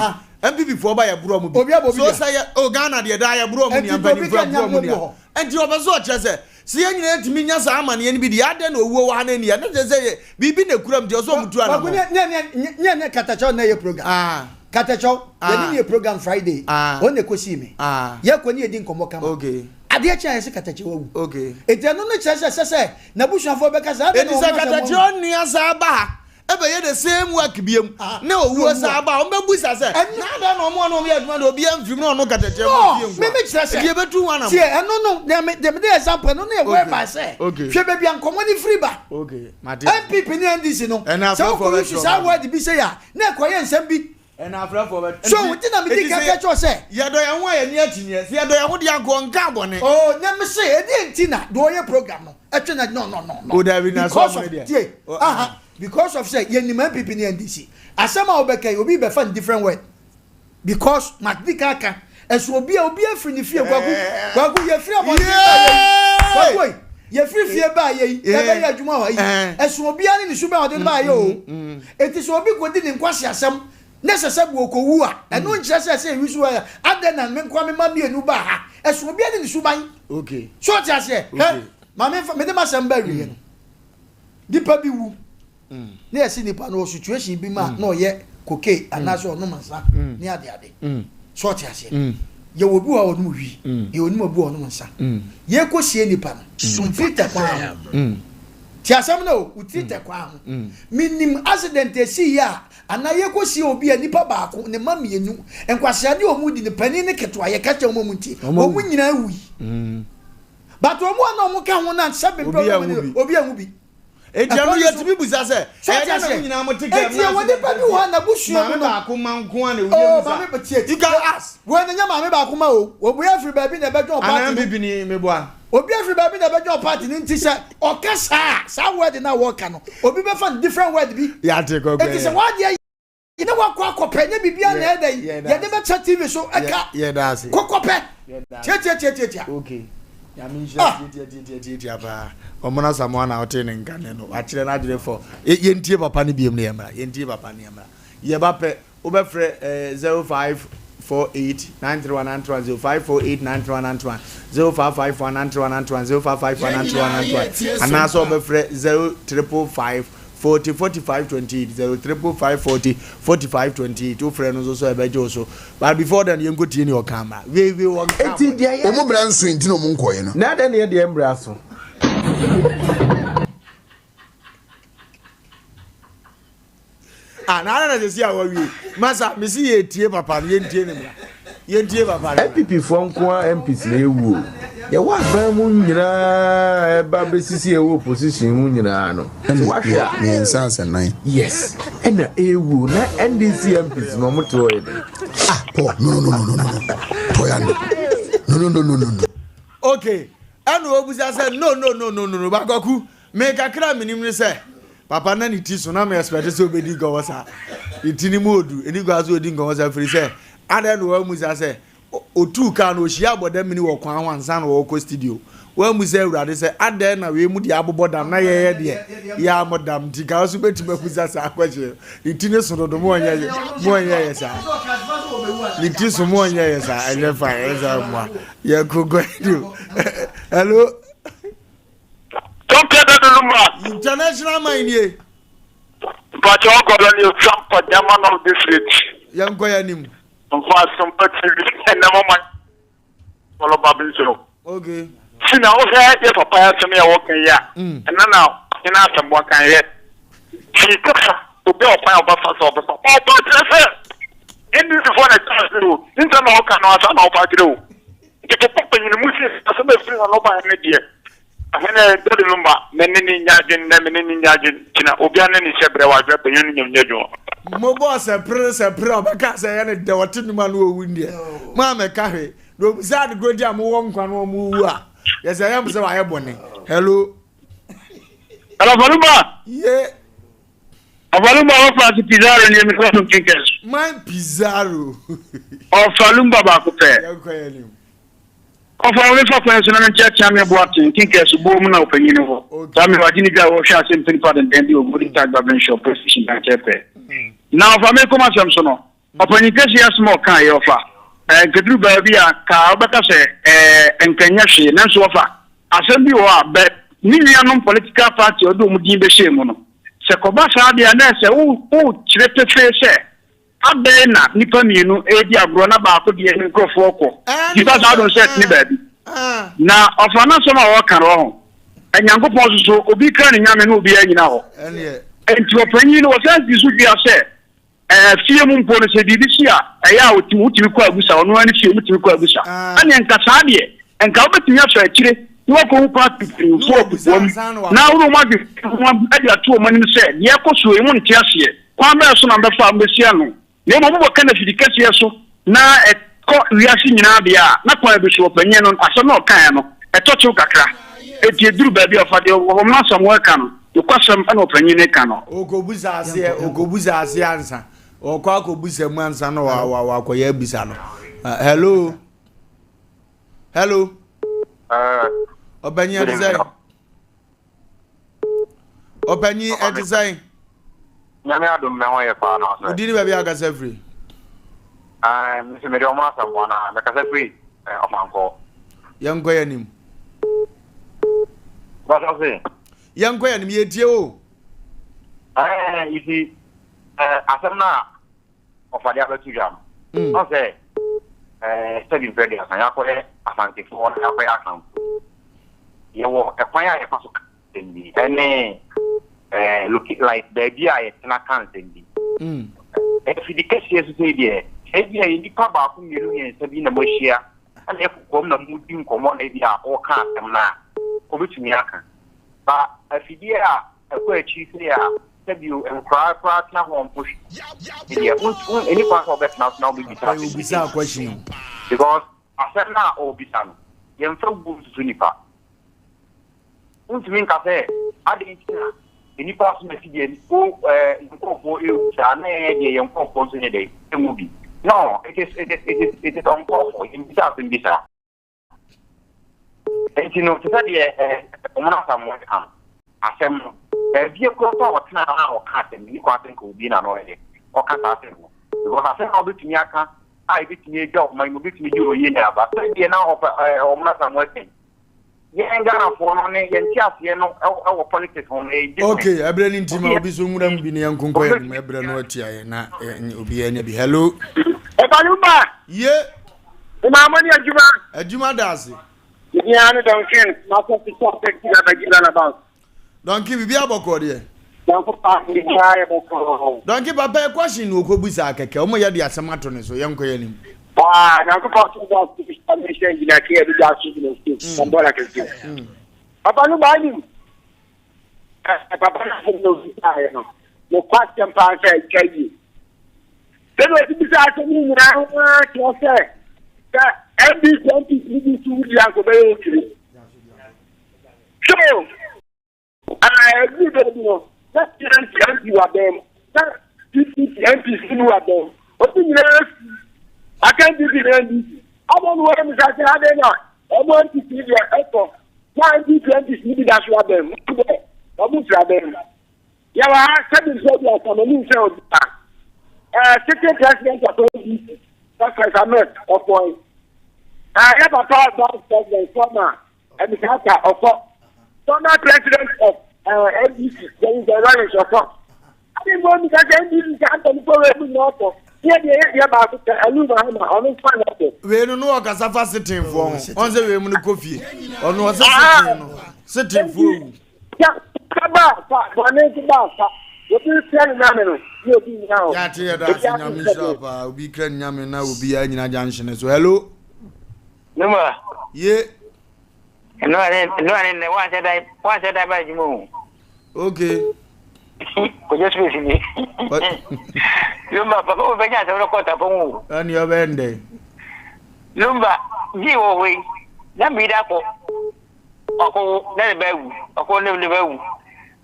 MPP for ba ye bro mu bi so say o Ghana de da ye bro mu ni ampani bro mu ni enti obeso chese si enyi na etimi nya sa amane ni bi de ade na owuo wa na ni ya na chese bibi na kuram de so mutu ana mo ne katacho na ye program katacho ye ni program Friday on ne kosi me ye ko ni edi nkomo kama okay ade acha ye se katacho wu okay etiano no chese na bushafo be kasa edi se katacho ni asa ba ebe ye the same work biem na owuo sa ba o mebusa se na da no mo no ye aduma do obi amfim no no katacho me chese e betu wana mo tie no de example no na e we ba se hwe be bia nkomo ni free ba okay MPP ni NDC no so ko sa word bi se ya na ko ye nsem bi and after for so we didn't make catch us say ya do ya ho ya ni atinye ya do ya ho dia go nka bone oh na me say e dey ntina do ye program no etwe na no o da bi na so media because of say ye ni man people ni NDC Asem a obeka obi be fan different word because madika aka eso obi afri ni fie gwagu ye fie abo gwagu ye fie fie ba ye e be ye adwuma wa yi eso obi ani ni suba ode ba ye o eti so obi godi ni nkwasi Asem necessary okowu a eno nkyerese se wisu ya ade na me nkwa me ma mienu ba ha eso obi ani ni suban okay so ti ase ma me de ma Asem ba wi no dipa bi wu na esi nipa no situation bi ma na oye koke anaso no mansa ni ade so ti ase ye wo bi wa onu wi ye onu mabu onu mansa ye ko sie nipa no sunfita kwa ti Asem no utite kwa ho minim accident esi ya ana ye ko sie obi nipa baako ne ma mienu enkwasiade omu di ne pani ne ketwa ye kacha omu nti omu nyina wi but omu ana omu ka ho na sabe problem obi amu bi ejamu ye tibi busa se e na no nyina mo tike na e wode pa bi ho na busu no baako manko ana obi busa ba me betie you can ask we na nya ma me baako ma o obu afri ba bi na be jo party ana bibi ni meboa obi afri ba bi na be jo party ni nti se okasa sa word na work no obi be fan different word bi ya te ko nti se wade ina wa kwa penye bibia na ede ye de be chat TV so eka ye da se kokope tie okay ya mi tie ba omona samwa na hotel nkane no akire na adire for ye ntie papa ne biem ne yemra ye ntie papa ne yemra ye ba pe obefre 0548931920 0548931920 0551931920 and also obefre 0355 404528 0355 404528 two friends so ebejo so but before then you go tie ni okama we won enti dia omo bra nso enti no mo nkoye no na da ne dia mbra so na se awa wi masa me si ye tie papa ye ntie ne mra ye ntie papa MPP fo nko a MPs na ewu ye wa ba mu nyina e ba besisi e wo position mu nyina no wa hwa me nsanse nan yes ena ewu na NDC MPs no mo to e Paul no toyando no okay anu obusa say no bagoku me kakra minim ni say Papa na ni ti so na me expect say obedi go wasa. Itini modu, eni go aso odi go wasa free say. Ada no wa mu say otu ka no hia boda mini wo kwan wansa no wo ko studio. Wa mu say urade say ada na we mu di abobodam na ye de ya modam ti ka so betima kusa sa akwaje. Itini so do mo onye sa. Niti so mo onye sa enye fa eza mo. Ye ko go do. Hello. International man here. But you got on your Sompa Diamond of this rich. Young Koyanim. For Sompa TV and the moment. Follow Babinso. Okay. See now, if a pair to me, I walk in here. And now, in our some work I yet. She took her to be a fire buffers of the Sompa. Oh, but in this is what I tell you. Internal cannot know about you. Get a pop in the music as a best friend of my idea. Ahene Wofa Lumba menini nyajin kina obiane ni shebre wa drepe yoni nyamnyejo mo boss e pre obaka say ya ne de wotinu ma no owu ndie ma me ka hwe do sad godi am wo nkwa no mu wu a yes I am say wa ye bone hello Wofa Lumba ye Wofa Lumba Wofa ti Pizarro ni mi ko kinkes man Pizarro Wofa Lumba ba ko pe ya ni Wofa we fa kwa so na ntia tia me boatin kinkes bo mu na opanyin ho ta me wadi ni ga wo hwa Asem Mpe Nipa den di o godi tag babin shop position na chepe na Wofa me koma sem so no opanyin kesi ya small kan ye Wofa kedru ba bi a ka obeka se enkanya hwe na so Wofa Asem bi wo a be ni nuanom political party odo mu din be hye mu no se ko ba sa dia na se wo chirete fe se abe na nipa mienu edi agro na ba ko die mikrofo ko because I don't set ni baby na Wofa na so ma wo kan ro enyankopon so obi kan nyame na obi anyina ho enti opanyin no wo sense disu dia se fie mu mpo no se bibi sia eya otimi ko agusa ono ani fie mu timi ko agusa ani enka sa de enka obetimi aso akire wo ko party for na wo ma de adi atu o mani se ye ko so e mu nti ase kwa me so na be fa mbesia no ne mo bo kana fidikasi so na ko wiase nyina bia na kwa be so opanyin no aso na okan no etochu kakra eti eduru ba bia Wofa de wo ma so mo ka no yokwasem ana opanyin ne ka no ogobuza ase ansa okwa akobusa mu ansa no wa akoya bisa no hello Obanyi design nyame adom me ho ye pa no so odini ba bia agasa free mi se me do ma sa mwana me kasa free omanko yanko yanim what I say yanko yanim yetie o isi asem na Wofa dia betu jam no say study very as ya ko asante fo na ya ko account ye wo ekwan ya fa so ndi ene look like baby I na kan ndi if the case is say there e dia ndi pa ba ku miru yen sabi na mohia ana efukom na mudi nkomo na dia o ka asem na obetumi aka ba afidie a ekwa achi se ya sabi o enkra na ho push dia any part of that now be bisa question because asem na o bisa no yen fa bu su nipa untimi nka se ade ntina nipa so na fidie o nkofo e cha na ye ye nkofo so ne dey emubi no it is uncalled in bisa in bisa etino tsa de omona samu am asem bi ko to otna na o ka tem ni kwa ten ko bi na no ye o ka ta tem because asem na obetumi aka ai bitumi job mai mo bitumi juro ye na ba so de na omona samu tem Yengana for no ne yentiase no e politics on e okay ebre ni ntima obi so nwura mbi ne yankonko ya no ebre no atia ye na obi ya ne bi hello Wofa Lumba ye uma mani adjuma dase ya no donkin na so ti so te kila ba gila na ba donki bibi aboko de don ko pa ni ya boko donki papa e question no ko busa akeke o mo ya de asem ato ne so yanko ya nim na ko pa tu da ti mission gina ke edu da su ne su mbola ke ti Wofa Lumba ni papa na fo no vita no mo question pa se kai then we be say to me na to say that every 2022 years go be okay so I agree with you That's the MP you are them. That's MP you are them. What do you know? I can't do the NDC. I don't know what I'm saying. I don't know. I want to see your effort. Why do you need that you are them? I'm not them. Yeah, I said this is what I'm going to say. Second president of NDC. That's like I met of point. I have a thought about president former and the character of former president of NDC. There is a running of I didn't want to get NDC to go every north. Yeah, about it. I lose my hand. I don't find out. We don't know what Casafa sitting for. On the way to coffee. Or no, sitting for. Yeah, come back. My name is Bass. What do you tell me? You'll be now. Yeah, that's in your mission. We can now be in a junction. So, hello. Number. Yeah. No, I didn't want that by you. Okay. Just me. Lumba, Papa, we began to look at a phone. And your bende. Lumba, give away. Let me that. Oh, let a bell. A corner of the bell.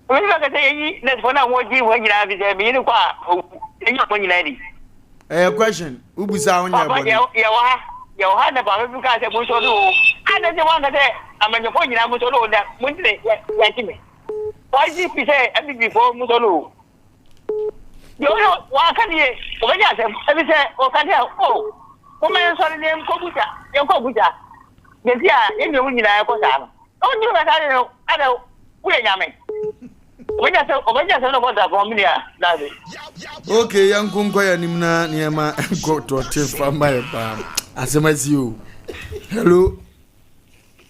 We look at the next one. I want you when you have it. Be in a car. When you lady. A question. Who was on your body? Your hand about you guys. I don't want to say. I'm in the point. I'm going to know that. When they went to me. Why did you say everything before Musolu? You know, one can hear. When I said, every say, or can help. Oh, woman, sorry, name Kobuta, your Kobuta. Yes, yeah, in the window, I was out. Oh, you know, I don't, wait a minute. When I said, about that for me, okay, young Kunkoya Nimna, near my go to a tip from my farm. Asem as you. Hello.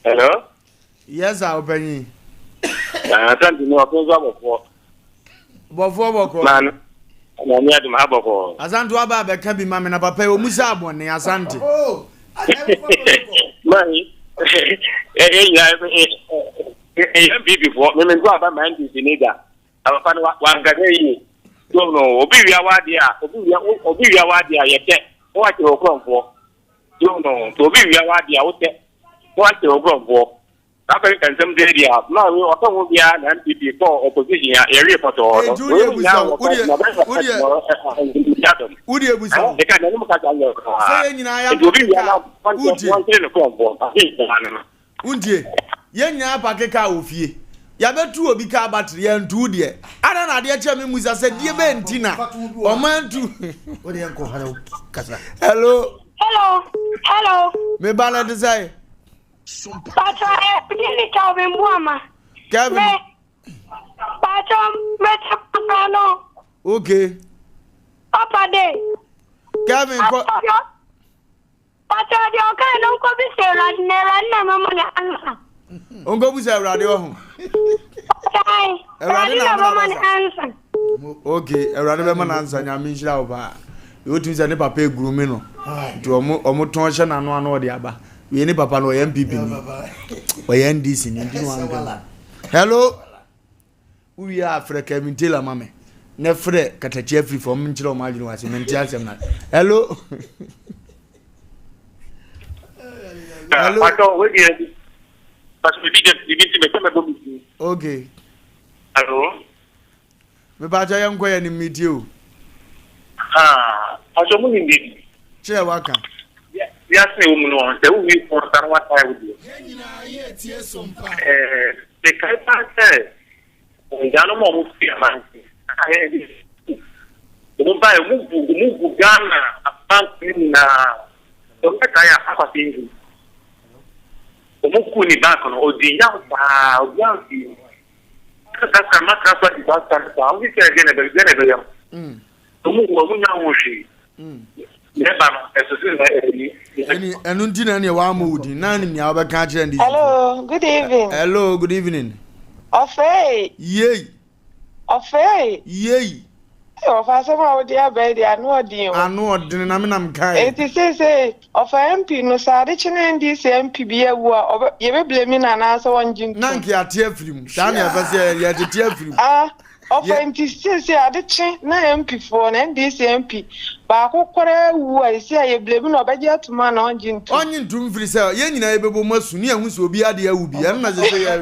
Hello? Yes, I'll pay. I can't know what Bofo man. I'm near to Maboko. Azantu aba can be mamma na papa o musa abon ne asante. Oh, Money. Before, me go about my NDC leader. I found one guy. Don't know. Obia Wadia, yet. What you're going for? Don't know. Obia Wadia, what you're going for? African some day now we are going to be an MPP for opposition area for all. Yabetu obi ka battery entu de ara na de che me musa se die bentina o mantu o de enko hala kasa. Hello Me bala de sai Pacha, pili Calvin Buama. Calvin. Pacha, meta pano. Okay. Papa day. Calvin. Pacha, the okay, no go be say na mama na answer. Ongo bu say radio ho. Answer. Okay, radio be man answer nya me nhira oba. You tumi say ne papa eguru me no. To omo ton hye na no ano de aba. We any papa no MPP ni. We NDC ni ndi wanga. Hello. We are Africa Mintela mame. Ne frɛ katachi free from nchira o majinu wase menti asem na. Hello. Hello. Pato we dey. Parce que dit okay. Hello. Me ba ja yanko ya ni media o. Pato mu ndi. Che waka. Yes, we know. The we for what I would do. The Kaipa said, Gano Momusia man. Mumbai move Ghana, a bank in the Kaya Omukuni back on Odiya, Yanki. That's a matter of what we say again. Hello, good evening. Hello, good evening. Ofe. Yay. Ofe. Yay. Ofa sama odi abedi anu odi o. Anu odi na me nam kai. Eti say ofa MP no sade chine ndi se MP bi ewu a ye be blame na na so wonjin. Nanki ate afrim. Sa na ya fase ya tete afrim. Ọfọ MPC adeche na MP for na NDC MP ba akwụkwọrọ wu a isi aye blebu na obeje atuma na onji ntu. Onyi ntu mfiri se ye nyina ebebo masu ni ehun se obi ade ya ubi ya na se ya.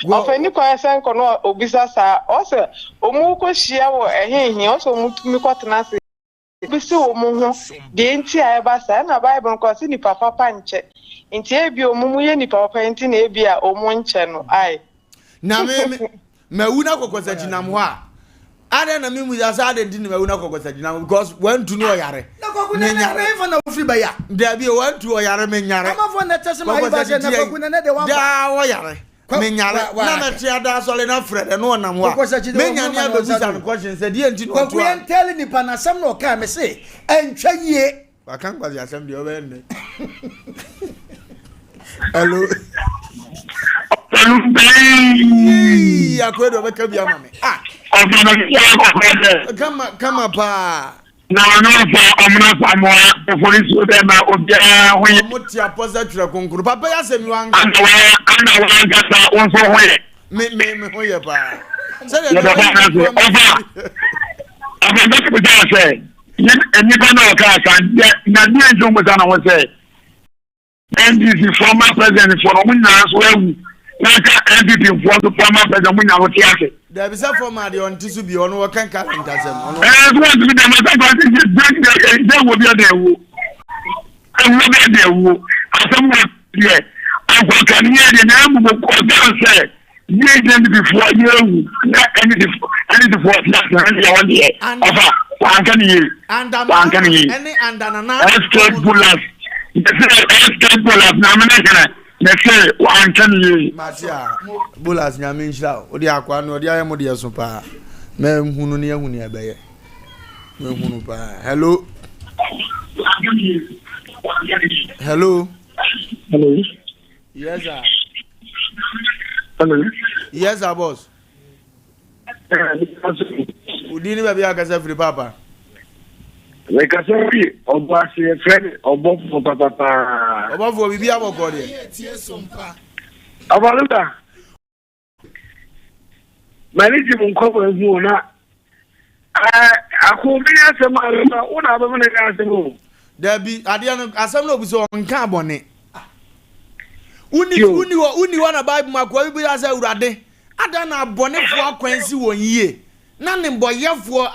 Ọfọ ni kwa ese nko no obisa sa o se omu ko hia wo ehenhe o se omu tumi kwatena se. Bisi omu ho de nti a eba sa na Bible nko se ni papa panche. Nti ebi omu mu ye ni papa nti na ebi a omu nche no ai. Na me wuna kokosa jinam ho a ade na mimu ya sa ade ndi me wuna kokosa jinam because one to no yare na kokuna na refa na ofri ba ya da bi one to yare me nyare amafo na tese ma iba je na kokuna na de wa da wo yare me nyare na me tia da so le na frede no nam ho me nyane abebusa no question say die ndi no to kokuna tell ni pa na sam no ka me say entwa yie wa kan kwazi asem de obende hello ya kwedo beka bia mame kama pa na no fa amna fa mo police de na obia hoye muti aposa tira konkuru papa ya semi wan ana wa gasa won so hoye me hoye pa se ya da ba na so aba da ko ja se ni ba na ka sa na ni enjo mo sana won se NDC former president for Omunya so ewu naka NDP for the former president Omunya wo tiake there be some former the on tisu bi ono kan calendar sem ono so what be the matter about this break there will be there wo and we be there wo asem wo here akwa kan here na mu ko dan say ye NDP for you na NDP for that na one here ofa wan kan here any andana escape bullets Matia bulas nyame nshira odi akwa no odi ayemo de so pa me hunu ne ehunu e beye me hunu pa hello yes sir yes sir boss udini be bia kasa free papa like I said, Oba say friend, Oba for papa. Oba for bibi aboko de. Oba Lumba. Manage mun ko mu na. Ako bi asem aruma, una ba mun ga asem. Da bi ade no asem no bi so nka abone. Uni wana Bible makwa bi asa urade. Ada na abone fo akwansi won yie. Na ne boyefo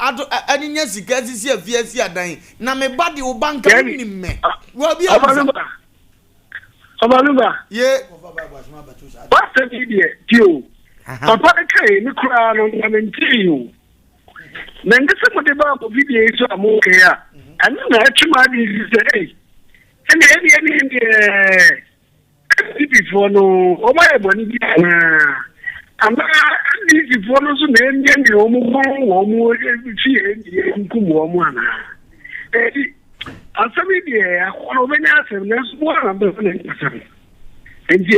aninya sika sisi afiasi adan na me body wo banka nimme wo bi Obalumba ye what's the idea tio papa kai ni kura no na mentiyo na ngese mo de ba ko video so amoke ya ani na atuma di say any before no o ma eboni bi amba ni fono so na enye ni omu fi nkumu omu ana asami die akono benya asem na so na be na asem enje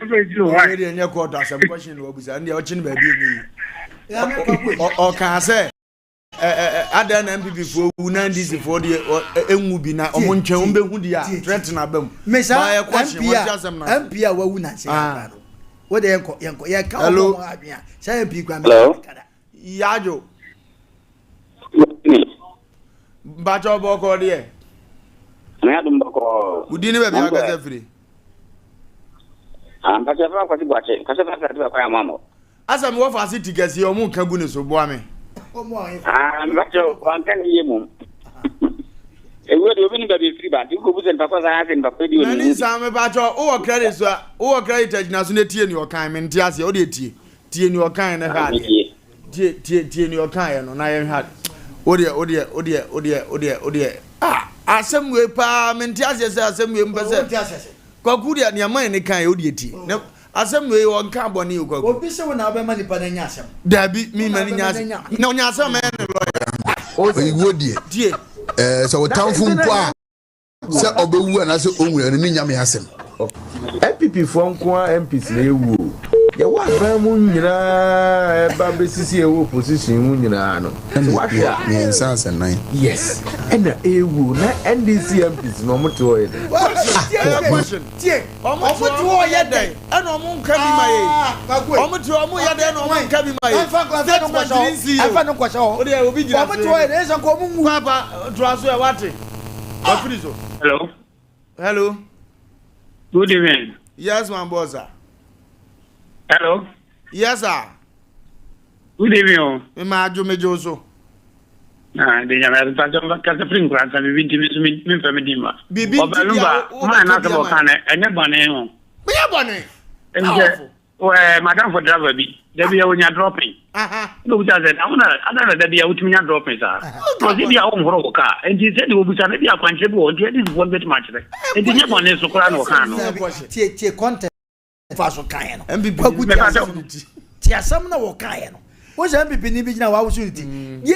every do right dey enye ko asem question wo busa ndi o chi ni ba bi ni o kan say ada na MPP fo wu na NDC fo de enwu bi na omo ntwe o be hu dia threat na bam ba ya question wo asem na MP a wa wu na se ka what they yanko ya ka hello say MP kwa me yajo bacho boko de na dum boko udini be bia ka free amba se fa kwati bwache ka se fa kwati kwa mamo asam wo fa city gasi o mu kan gu ne so bo ame bacho wankan yemu ewe de obini be free ba ti ko buzen pa kwa za hasen pa pedi oni nani sam bacho o credit so o credit na so ne tie ni o kan me ntia se o de tie ni o kan na ha tie ni o kan no na ye ha odi asem we pa me ntia se asem we mpese kwaku dia ne man ne kan odi tie asem we won kan boni o kwaku obi se we na be ma nipa na nya asem dabi mi ma ni nya asem na onya asem me ne lawyer o wodie tie so we tamfu mpo a se obewu ana se onwura ni nyame asem MPP for nko MPs na ewu ye wa ba mu nyina ba besisi e wo position mu nyina no wahwa me nsanse nan yes ena ewu na NDC MPs no mo to ye tie omo to ye den ena omo nka bi ma ye omo to omo ye den omo nka bi ma ye afa no kwasha ho o de obi jira omo to ye den so ko mu papa traso e wate ba free so hello Good evening. Yes, my boss, sir. Hello. Yes, sir. Good evening. Ma Jome Joso. De nyama ta jom ka ta prin kran ta bi ntimi mi fa me dima. Bibi Wofa Lumba ma na ta bo kan enye bone ho. Me ya bone. Enje madam for driver bi. Da bi ya wonya dropping. No buta ze ana da bi ya wutumi nya dropping sa. To bi ya wo ngoro ko ka. Enji se de wo buta na bi akwanche bi wo de this one bit match re. Enji nye bone so kora no kan no. Tie content fa so kan no. MBB tie asam na wo kan no. Wo se MBB ni bi gina wa wo suniti.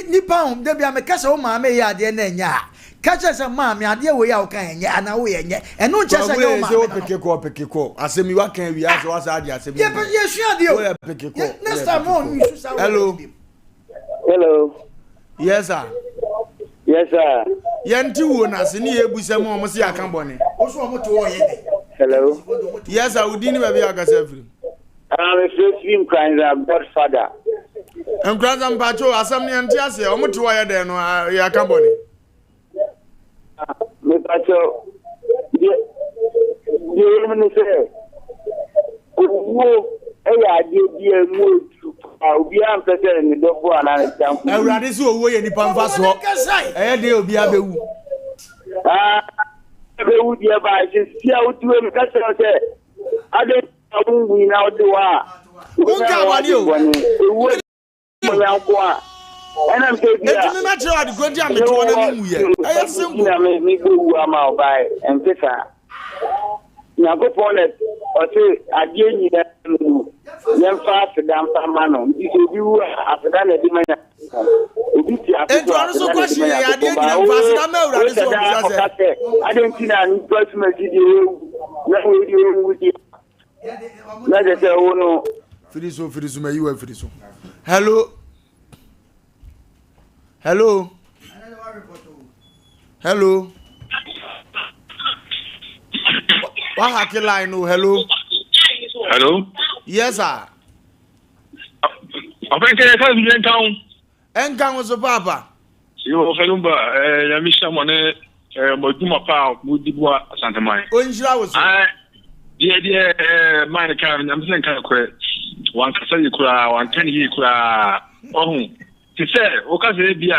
Nipa hom da bi a me kasa wo ma me ya de na nya. Kacha sa ma me ade wo ya wo kan nya ana wo ye nya. Eno nche sa yo ma. Wo peke ko. Asemi wa kan wi aso wa sa ade asemi. Ye sua de o. Wo peke ko. Next time on you sa. Hello. Yes, sir. Yes, sir. Yanti wo na se ni ebusam o mo se akan bone. Wo so mo to wo ye de. Hello. Yes, sir. Udini ba bi agasa free. I'm a film kind of godfather. Enkraza mpacho asam ni anti ase o mo to wo ye de no ya kan bone. Me pacho. Ye me say. Wo ya die mo obi am pese ni dobo ana champ. Ewurade si owo ye nipa mfa so. De obi abewu. Abewu die ba si awutu em ka se ade awungu na odewa. Unka wani o. Ewu ya ko a. Ena mse bia. Etimi na che wadi kwenti ameto na mu ye. Eye simple. Na me go ama obai empesa. Na go polet o se adie nyina nu. Yemfa afida mpa no. Ibi wu afida na di manya. Obi ti afida. Ento anu so kwashi ye adie nyina mfa afida ma ewurade so bisa se. Adentina ni prosperous di ewu. Na we di ewu di. Na de se wono. Firiso ma yiwa firiso. Hello. Hello. Hello. What hacky line no hello. Hello. Yes sir. Open ke ka bi enkan. Enkan wo so papa. Yo Wofa Lumba ya mi sha mone moduma pa mudibwa santamai. Onjira wo so. Die mine kan am sen kan kure. Wan kasa yi kura wan kan yi kura. Ohun. Ti se o ka se bia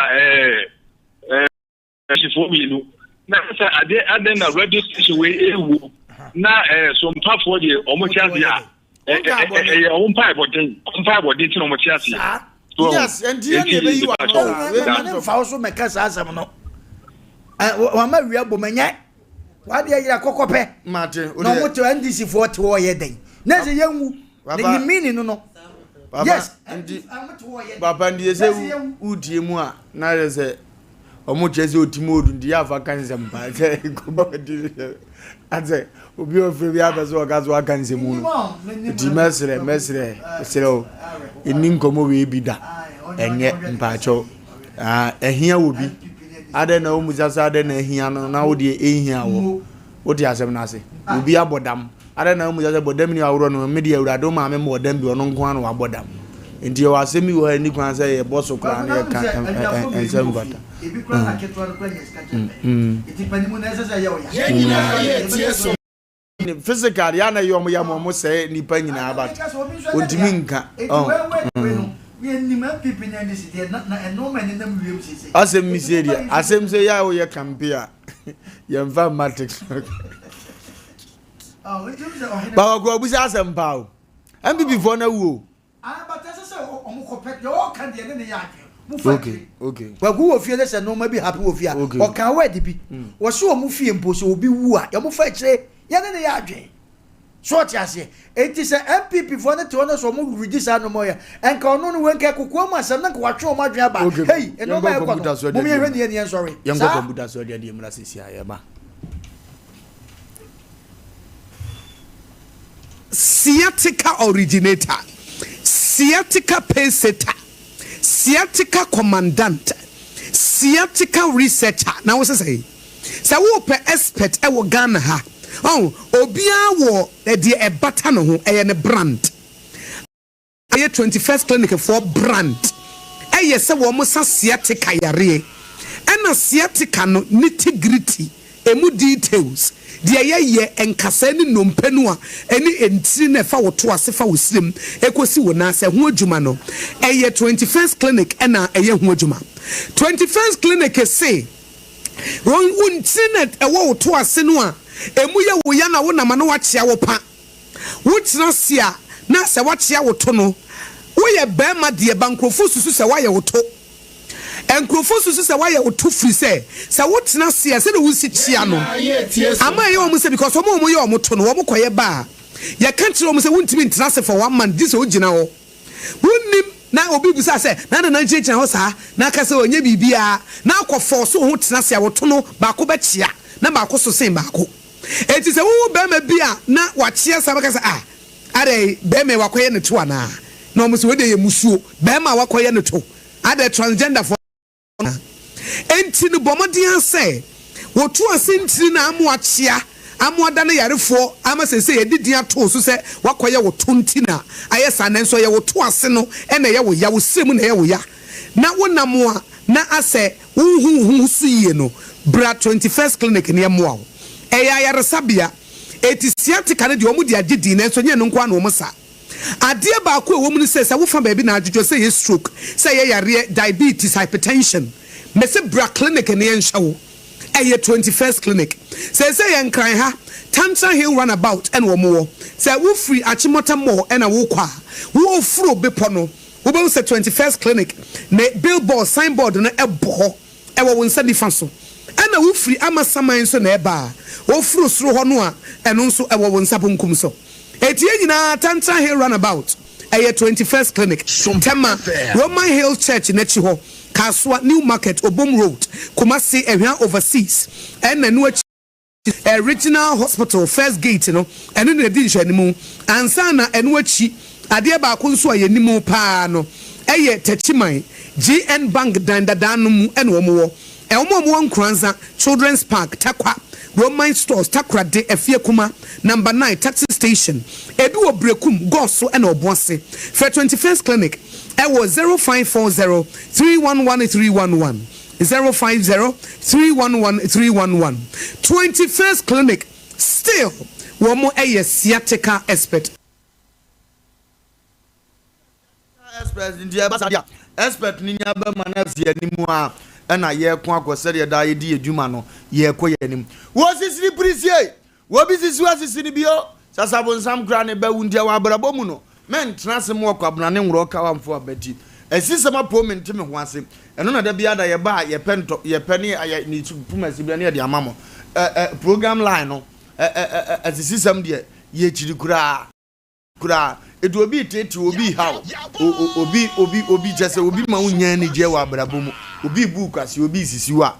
shifo mi nu. Na se ade na radio station we ewu. Na Sompa for the omochiasia. Ompa body tin omochiasia. Yes, and you be you are fa so me kasa asem no. Wa ma wi abomanya. Wa de ya kokope. Mate, no mo to NDC for te wo ye den. Na se yenwu. Ni mini no. Yes, and Baba ndi se udie mu a na ye se omochiasia otimodu ndi afa kanzem ba se gobodi. Ase obi ofe bi abezo ogazo akanze mu no di mesre sero enin komo we bi da enye mpacho ehia wo bi ade na omuzasa ade na ehia no na wo de ehia wo wo de asem na ase obi abodam ade na omuzasa bodam ni awro no me de awrado ma me bodam bi ono nko an abodam enti yo asemi wo ani kwan say ye boso kra na ye kan ensem vata ebi kra na ketwa no kwanya skacha eti panimu na sesa ye oya physical ya na yo mo say nipa nyina abat ontimi nka asem miseria asem say ya wo ye campia ye mva matrix ba wa go busi asem pa o MBB for na wo but sesa omukopet yo kan de ne ya okay wagu wo fie se no ma bi happy wo fie o kan word bi wo so omu fie mpo so obi wu a yo mo fa kire ya ne ya adwen so ti ase enti se MPP for na te ono so mo reduce ano mo ya enka ono no wenka kokko ma asem na ka watwe o ma adwen aba hey eno ma e kwa mo me hwe ne sorry yango computer so de mra sisi aye ma sciatica originator sciatica pacesetter, sciatica commandant, sciatica researcher. Now what's say? So wo pe expert e wo Ghana ha. Oh, obia wo e de e bata no ho e ne brand. Aye 21st clinic for brand. Eye se wo mo sa sciatica yare. Ena sciatica no nitty-gritty, emu details. Dia ye enkasa ni nompe no a eni entiri na fa wo to ase fa wo sirem ekosi wo na se ho adwuma no. Eye 21st clinic ena eye ho adwuma. 21st clinic say won untinet ewo wo to ase no a emu ye wo ya na wo na ma no wa chia wo pa. Wo tena sia na se wa chia wo to no. Wo ye be ma de bankrofo susu se wa ye wo to. Enkrofo susu se wa ye wo to free se wo tena sia se de wo si chia no. Ama ye wo se because omo ye omo to no wo koye ba. Ye kan kire wo se wontimi ntena se for 1 month this o gina wo. Wonnim na obi bisa se na na nchechina ho sa na ka se onye bibia na akofo so ho tena se wo to no ba ko ba chia na ba ko so sen ba ko. Eti se wo be ma bia na wa chia sa ba ka se are be me wa koye ne to ana. Na omo se we de ye musuo be ma wa koye ne to. Ade transgender for enti no bomodian say wo to asentiri na amu achia amu adane yarefo ama sese ye didian to so se wakoye wo tonti na ayesa na nso ye wo to ase no e na ye wo ya wo semu na ye wo ya na wonamo a na ase hu suye no bra 21st clinic ne mo awo e ya yaresabia etisiatika ne de omu de agedi na nso nye no nkwa na omu sa ade ba ko e wo mu se wo fa ba bi na adwodwo se ye stroke se ye yare diabetes hypertension mese bra clinic ne enshawo eye 21st clinic say yen kran ha Tantra Hill runabout and wo mo say wo free Achimota mo and a wo kwa wo furo bepo no wo be say 21st clinic ne billboard signboard no ebo e wo nsa difa so and wo free amasaman so na eba wo furo suro ho no a eno nso e wo nsa bonkum so etie nyina Tantra Hill runabout eye 21st clinic Tema Roman Hill Church na chi ho Kaswa New Market Obom Road Kumasi area overseas and no regional hospital first gate no and in the edition anymore and sana and wachi ade ba ko nso ayenimu pa no eye Techiman GN Bank dandadanu mu and wo mo e wo nkranza Children's Park Takwa Roman Stores Takra de Efie Kuma number 9 taxi station ebi wo brekum goso and obonse for 21st clinic it was 0540 311 050 311 21st clinic still one more a sciatica expert expert ni nya ba manasi animu a na ye ko akosere da ye di edwuma no ye ko ye nim wo sisiri prisie wo bi sisi wa sisiri bio sasabo nsam kra ne ba wundia wa abrabo mu no men trase mo kwabna ne nwro ka wamfo abati esisema proment me ho ase eno na da bia da ye ba ye pento ye pene aye ni puma sibia ne de amamo program line no esisem de ye chiri kura edu obi tete obi how obi jese obi ma unya ni je wa abrabo mu obi bu kwase obi sisi wa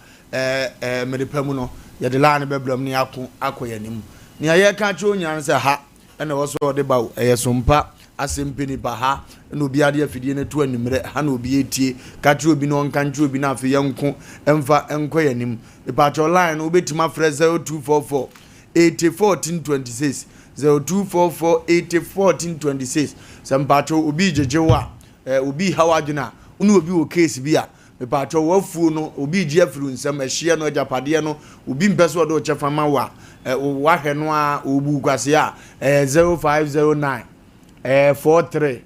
medepamu no ye de line beblam ni akoye nim ni aye ka cho nyan se ha ena wo so de bawo Sompa Asem Mpe Nipa ha na obi ade afidie ne to animre ha na obi etie ka cho obi no nka ncho obi na afi yenko emfa enko yanim ipacho line obetima frɛ 0244 801426 0244 801426 sampacho obi jejewa obi hawaduna unu obi wo case bi a ipacho wafu no obi ji afiru nsam ahie no ajapade no obi mpeso do chefama wa wahwe no a obu kwase a 0509 43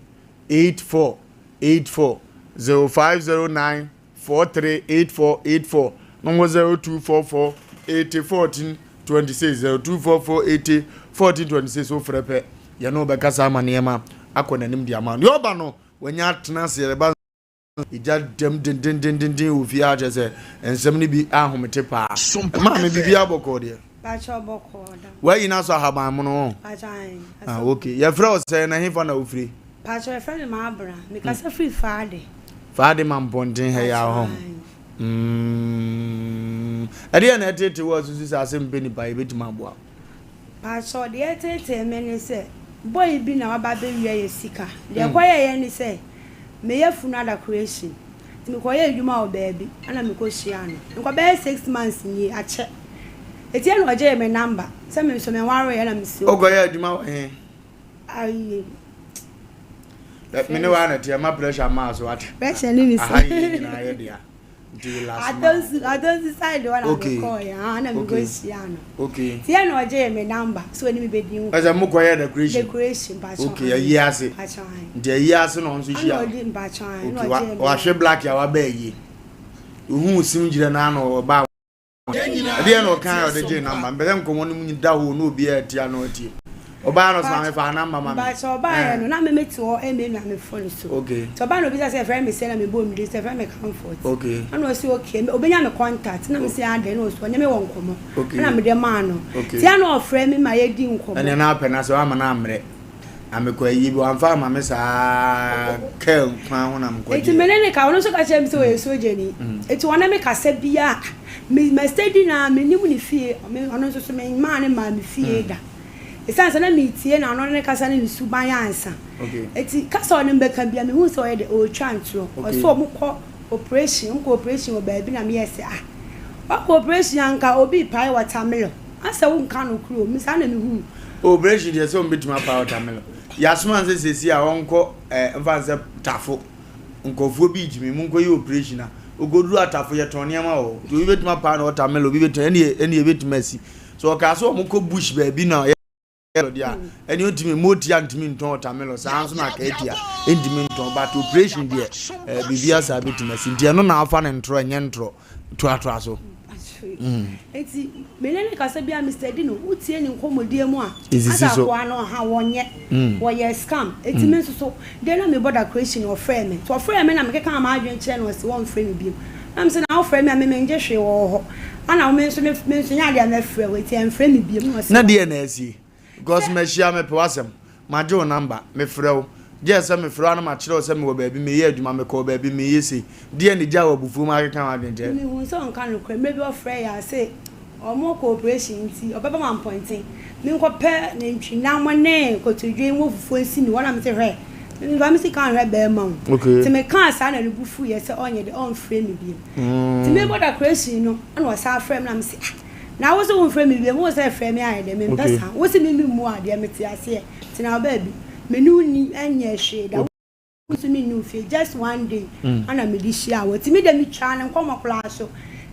84 84 0509 43 84 84 number 0244 8014 26 0244 80 1426 ofrepe ya no be kasa amanema akonanim di ama yo ba no wanya tena se ba ija dem den ofi a je se ensem ni bi ahomete pa ma me bibi aboko de ba cho boko da wa ina so haban mo no okay ya fra o se na hifa na ofri pa cho friend ma abra me kasa free faade man bondin he ya ho ade na tete wo so Asem Mpe Nipa e betima boa pa cho de tete me ni se boy bi na waba be wiye sika de kwaye ye ni say me ye funada creation ti me kwaye adwuma o baabi ana me ko hia no nko be 6 months ni a che etie no oje me number say me so me ware ye na me si ogoye adwuma wo he ai me ne wa na tie ma pressure ma so at pressure ni mi so ayi na ye dia I don't decide what I'm going ya na me go hia no okay tie no oje me number so ni me be din asa mo koye decoration ba okay ayi ase nti ayi ase no nso hia okay wa hwe black ya wa ba yi uhu sim jira na no ba ade no kan o de je number mbele nkomo no mu da ho no obi atia no atie oba no sama me fa number mama ba so oba ya no na me meti o eme na me phone so okay so oba no bi say friend me say na me bo mi say friend me comfort okay ana o si okay obenya me contact na me say ade no so nya me won komo na me de ma no ti ana o friend me ma ye di nkomo ene na apɛ na so ama na amre amekwa yi bi amfa ma me sa kan kwa ho na mkwa eti menene ka wono so ka chem se we so jeni eti wona me ka se bia me steady na me nimu ni fie ono so me ma ne ma me fie da esanse na me tie na ono ne kasa ne su ban yansa okay eti kasa ono mbe ka bia me hu so ye de o twantro so mo ko operation o baabi na me yese wa operation anka obi pai watermelon asa wo nka no kuro mi sa na me hu operation de so mbetuma pai watermelon yasman se sesi a wonko mfanse tafo nkofuo bi jimi mu nko yi operation na ogoduru atafo ye ton niam o to bi betuma pai na watermelon bi beton ene betuma si so ka so mo ko bush baabi na dia eni otimi moti antimi nton watermelon sa nso na ka etia endimi nton but operation dia bibia sa betuma si dia no na afa ne ntro enye ntro to so eti menene ka se bia Mr. Dino utie ni nkomodie mu a asa kwa no ha wonye wo ye scam eti me so de na me border creation of frame me to frame me na me keka ma adwen kire no se won frame bi na me se na wo frame me me nje hwe wo ho ana wo me so nya de na frame we ti en frame bi mu na de na asi because me share me pe wasem ma jo number me frɛ yes me frɛ na ma kire se me wo baabi me ye adwuma me ko baabi me yesi de ni ja wo bufu ma keka ma adwen kire me hu so nka no kra maybe of frame ya say omo cooperation ti obeba man pointing me nko pe na ntwi na mo ne ko tudwe wo fufu nsi ni wona me se hwe me ba me si kan hwe be ma okay ti me kan sa na bufu ye se onye de on frame bi ti me border creation no na wo sa frame na me se na wo so won frame bi mo se frame aye de me mpesa wo se me mu a de me ti ase ti na ba bi me nu ni anya hwe da wo so me nu fe just one day ana me di share wo ti me de me twa na nko makula so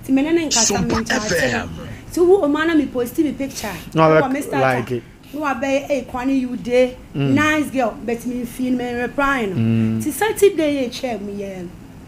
ti me ne nkasa me ncha so who man me post me picture no like it no abe kwani you dey nice girl but me feel me reply no ti Saturday check me ye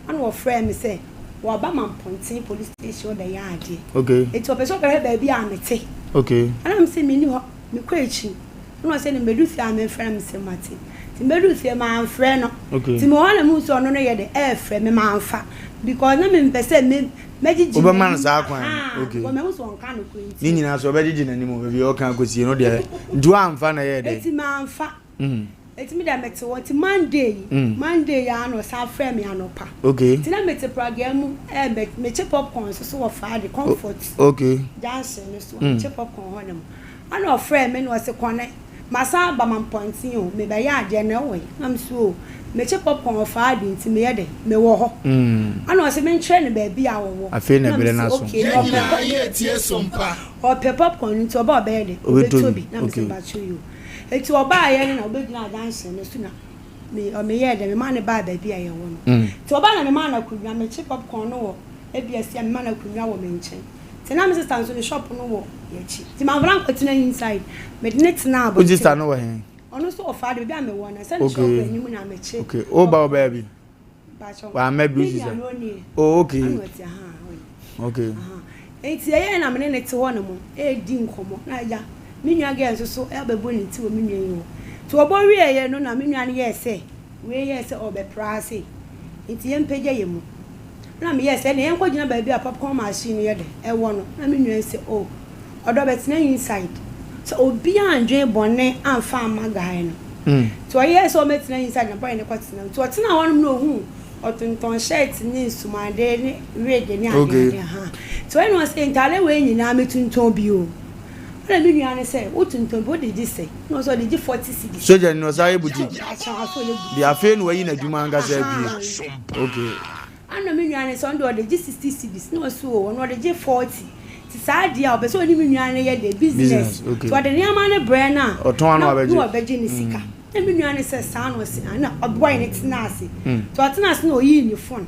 and wo friend me say wo ba man pointing police station the yard okay it o person be baby amete okay and am say me ni ho me kwa echi no say me medu fi am friend me say mate ti medu fi ma friend no ti me wana mu so no no ye de friend me ma anfa because na me pese me Meji Oberman sa kwan okay wo me so nka no kwenti ni nyina so obedi na nimu be o kan akosie no de ndu amfa na ye de eti ma amfa eti mi da mete what Monday ya no sa frame ya no pa okay ti na mete program me che popcorn so wo fa de comfort okay dance no so che popcorn ho na mo ana frame me no se kwane masa ba man pointing o me ba ya de na wo am so me che popcorn fa de nti me ye de me wo ho ana o se me ntre ne ba bi a wo afi na bele na so ye tie sompa o pe popcorn nti oba ba ye de o betobi na me se ba chu you eti oba ye na obegina dance ne so na me o me ye de me ma ne ba bi a ye wo no ti oba na me ma na kunwa me che popcorn no wo ebiasia me ma na kunwa wo me nchen ti na me sister nso ne shop no wo ye chi ti ma vran ko tina inside me de net na abo o sister no wo he ono so ofa de bi a me wo na se ne shop enyim na me che okay o ba baby ba cho wa me bi sister oh okay okay eti ye na me ne ti ho no mo e di nkomo na ja me nua ga nso so e bebo ni ti wo me nua yi wo ti obo wi ye no na me nua ne ye se we ye se obe prase eti ye mpeje ye mu na me ye se ne ye nko gina ba bi a popcorn machine ye de e wo no na me nua se o odo betina inside so obi anjwe bone amfa amagai no to ye so metina inside na boy ne kwatina to tina won no hu otunton shirt ni sumade ni wege ni ade ha to anyone say ntale we nyina metunton bi o na me nuane say wotuntum bo de say no so de 40 cedis soja no say boutique the afen we na dwuma anga say bi okay ana me nuane so ndo de 60 cedis no so no de 40 ti sa dia obeso oni me nuane ye de business so de niam na brand na oton anu abeje no abeje ni sika na me nuane say sa no si na oboy ne tinase to tinase no yi ni phone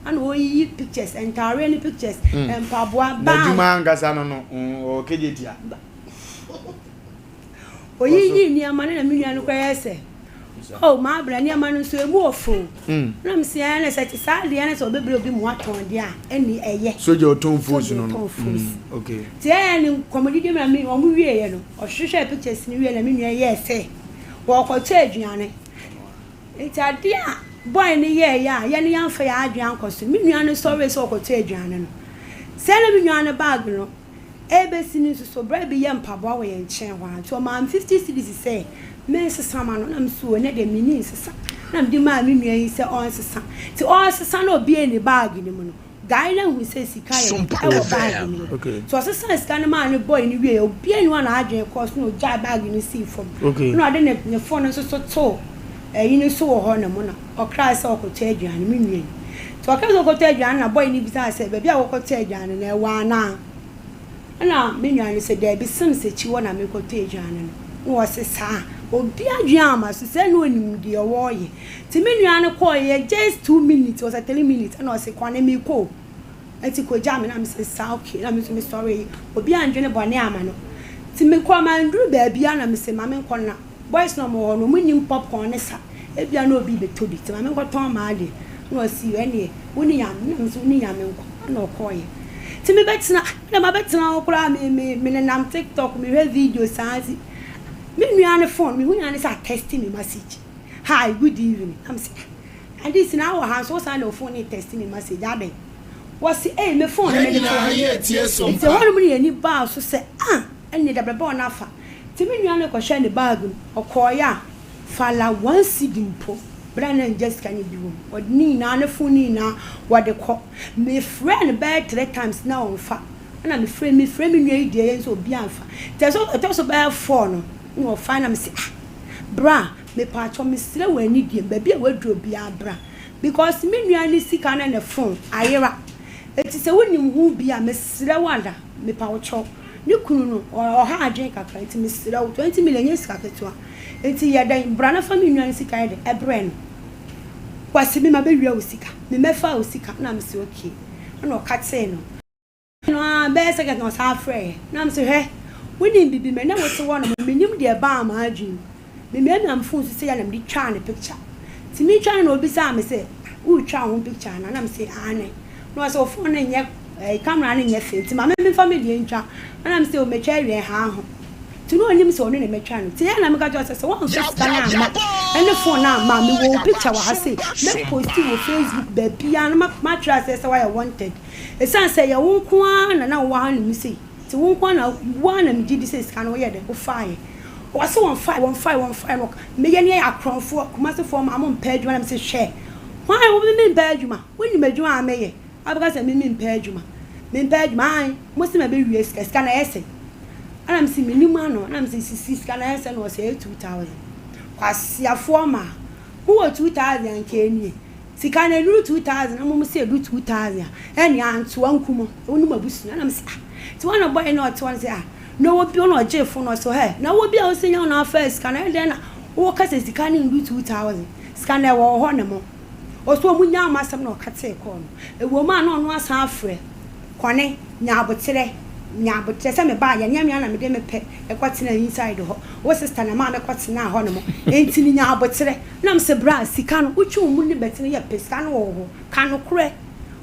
and we pictures and any pictures and pabwa ba dwuma anga sa no o kejetia oyi ni amane na me nuane kwa yese oh ma bra ni amanu so emu ofo na msi ana se ti sa de ana so bebre obi mu aton de a eni eye soja oton foods no okay ti ani komodidi me mi o mu wie ye no o hwehwe pictures ni wie na me nua ye se wo ko cha aduane enti ade a boy ni ye ya ye ni yanfa ya aduan koso me nua no sorry so ko cha aduane no se na me nua no bag no ebesi ni so bra bi ye mpabo wo ye nchen wa to ma 50 cedis say men sesama no nam so ne de mini sesa nam di ma mi nua yi se on sesa ti on sesa no bi eni bag ni mu no guy na hu se sika ye e wo bag ni okay so sesa sika ne ma ne boy ni wie obi eni wa na adwen cost no ja bag ni si from no ade ne phone so so to yi ni so wo ho na mu na o kra se o ko ta aduane mi nua to o kra se o ko ta aduane na boy ni bi sa se be bia wo ko ta aduane na e wa na mi nua ni se de bi sim se chi wo na me ko ta aduane no wo se sa obi adwama so say no onim de owo ye ti me nua ne call ye just 2 minutes or 3 minutes and o say kwane me ko enti ko jam na me say sa okay na me so me sorry obi andwene bone ama no ti me ko ma nduru ba bia na me say ma me nko na boys no mo no munim popcorn ne sa e bia na obi betobi ti ma me nko ton ma ade no si ene woni yam na me so woni yam nko na o call ye ti me betina na ma betina okura me nam TikTok me we video sanzi me nuane phone me hunyane say testing me message hi good evening I'm say and this now our so say no phone testing me message aden was say me phone me dey so it's one me ni ba so say enne da beba na fa ti me nuane ko hwe ne bag okoya fala 1 cedi mpo brand just can be room or ni na ne phone ni na what the call me friend bad 3 times now on fa na me friend me nua ide so bi anfa te so ba phone no find am say bra me patcho me sire wani die ba bia wadro bia bra because me nua ni sika na ne phone ayera eti se wonim hu bia me sire wanda me patcho ni kunu no o ha adwen kakra eti me sire 20 million sika ketua eti ya dan bra na fa me nua ni sika ye de ebre no kwasi me ma be wi usika me mefa usika na me se okay na o kate no be se get no sa frɛ na me se he woni bibi me na wote wo no menim de ba ma adwin me am phone so ya na me twa ne picture ti me twa na obi sa me se wo twa ho picture na me se ane no so phone na nye camera na nye fe ti ma me family ntwa na me se o me twa wie ha ho ti no onim se o ne me twa no ti ya na me ka jo se wo so sika na ma ene phone na ma me wo picture wa ha se me post wo Facebook ba bia na ma twa se why wanted e san se ya wo nko na wo ha no me se ti won kwa na one am gidi say scan wo ye de wo fire wo se 15 no me ye ne akronfo kuma se fo ma mo mpa adwuma na me se hwe why wo me mpa adwuma woni madwuma ameye abaka se me mpa adwuma ai mo se ma be wie scan na yese ana me se minimum ano na me se sisi scan na yese no se 2000 kwasiafo ma wo 2000 nke ni sika na lu 2000 na mo se lu 2000 eni anto ankumo woni mabusu na me se ti one boy no to one say no wo bi no je phone no so he na wo bi a wo se nya na first can I then wo ka se sika ni ndu 2000 sika na wo ho ne mo o so mu nya amasem na o ka te ko no e wo ma no asan afre kwane nya abotere se me ba ya nya na me de me pe e kwatena inside ho wo sister na ma me kwatena ho ne mo enti ni nya abotere na me se bra sika no uchu mu ni betene ya pe sika no wo ho ka no kure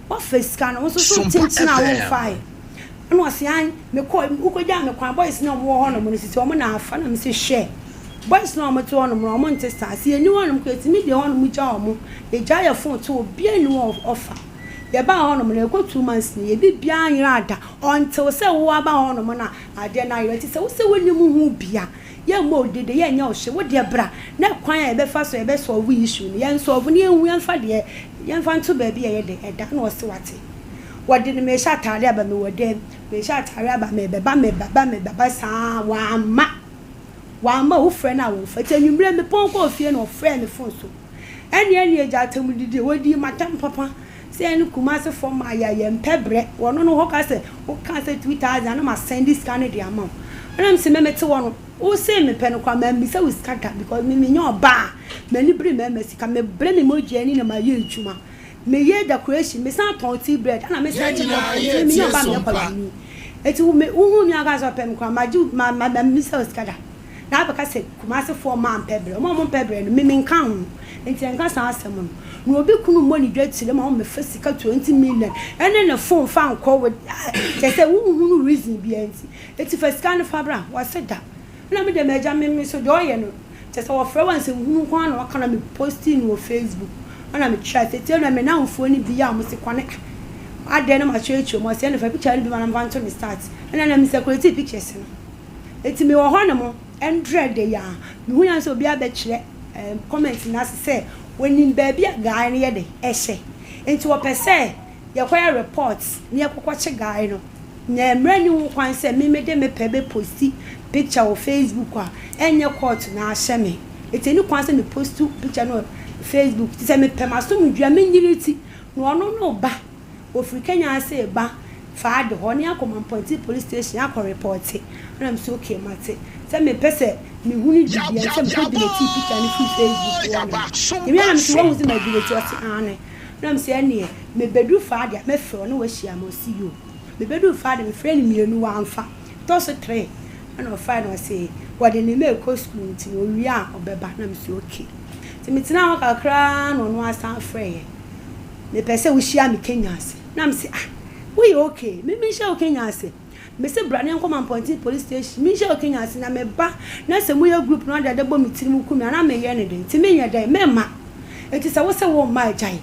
wo fe sika no wo so tentina wo fire no asian me ko ukoja me kwa boys na mo ho no mo sisi o mo na afa na me se share boys na mo to no mo ntesta asi eni wonu ko etimi de wonu mu ja o mo e ja ya phone to obi eni offer ye ba ho no mo na ko 2 months ni ye bi bia anyira ada until se wo aba ho no mo na ade na yeti se wo se woni mu hu bia ye mo dede ye nya o hye wo de bra na kwan ya be fa so ye be so we issue ni ye so ovu ni enwu ye fa de ye fa nto ba bi ye de eda na o se wate what did me shot aba me were them me shot aba me baba sa wa ma wo friend a wo fa tenu mre me pon ko fie no friend me phone so any eja tamu didi wodi matam papa se enu kumase form aya mpebre wono no ho ka se wo ka se 2000 na ma send this scan the amount and se me mete wono wo se me pen kwa ma mi se we scatter because me nyo ba mani bre me sika me bre me moji ani na ma ye ntuma me ye decoration me san ton tea bread na me san me nyo ba me kwa ni eti wo me hu ni aga so pen kwa ma ju ma mi se we scatter na ba ka se kumase form man pebre mo pebre no me nka ho enti enka san asem no obi kunu money dwetile ma me fasika 20 million ene na phone fan call with say hu reason bi enti eti fasika no fabra waseda na me de meja me so do ye no say wo frɛ wan se hu kwa na waka na me posting no Facebook ana me chat eti na me na mfo ni bi ya mo se kwane ade na ma checho mo se na fa picture ni bi ma na mfa nto me start ana na me security pictures no eti me wo ho na mo 100 ya me hu yan so obi abekire comment na say when in baby a guy near the eshe into a per se ya kwaya reports near kwakwache guy no na mrani wo kwan se me de me pebe posti picture on Facebook a enye court na ahye me eteni kwan se me postu picture no Facebook ti se me pema so me dua me nyiriti no ono no ba ofri Kenya se ba fa de ho ne akoma point police station akọ report na am so okay mate se me pese me huni bibia se me delete picture ni Facebook e me am so wo se me delete oti ane na am se ene me bedu fa de me fe no wa hia mo si yo me bedu fa de me friend mienu wa amfa to so 3 and of find was say what the name ko school ti o wi a obeba na am so okay se me tina wa kakra no no asan frɛ me pese wo hia me Kenya se na am se we okay me share Kenya se me se brane nkoma point police station me share Kenya se na me ba na se mo ya group no da bo me tirim ku me na me ye ne den ti me nya dai me ma enti se wo se wo ma jai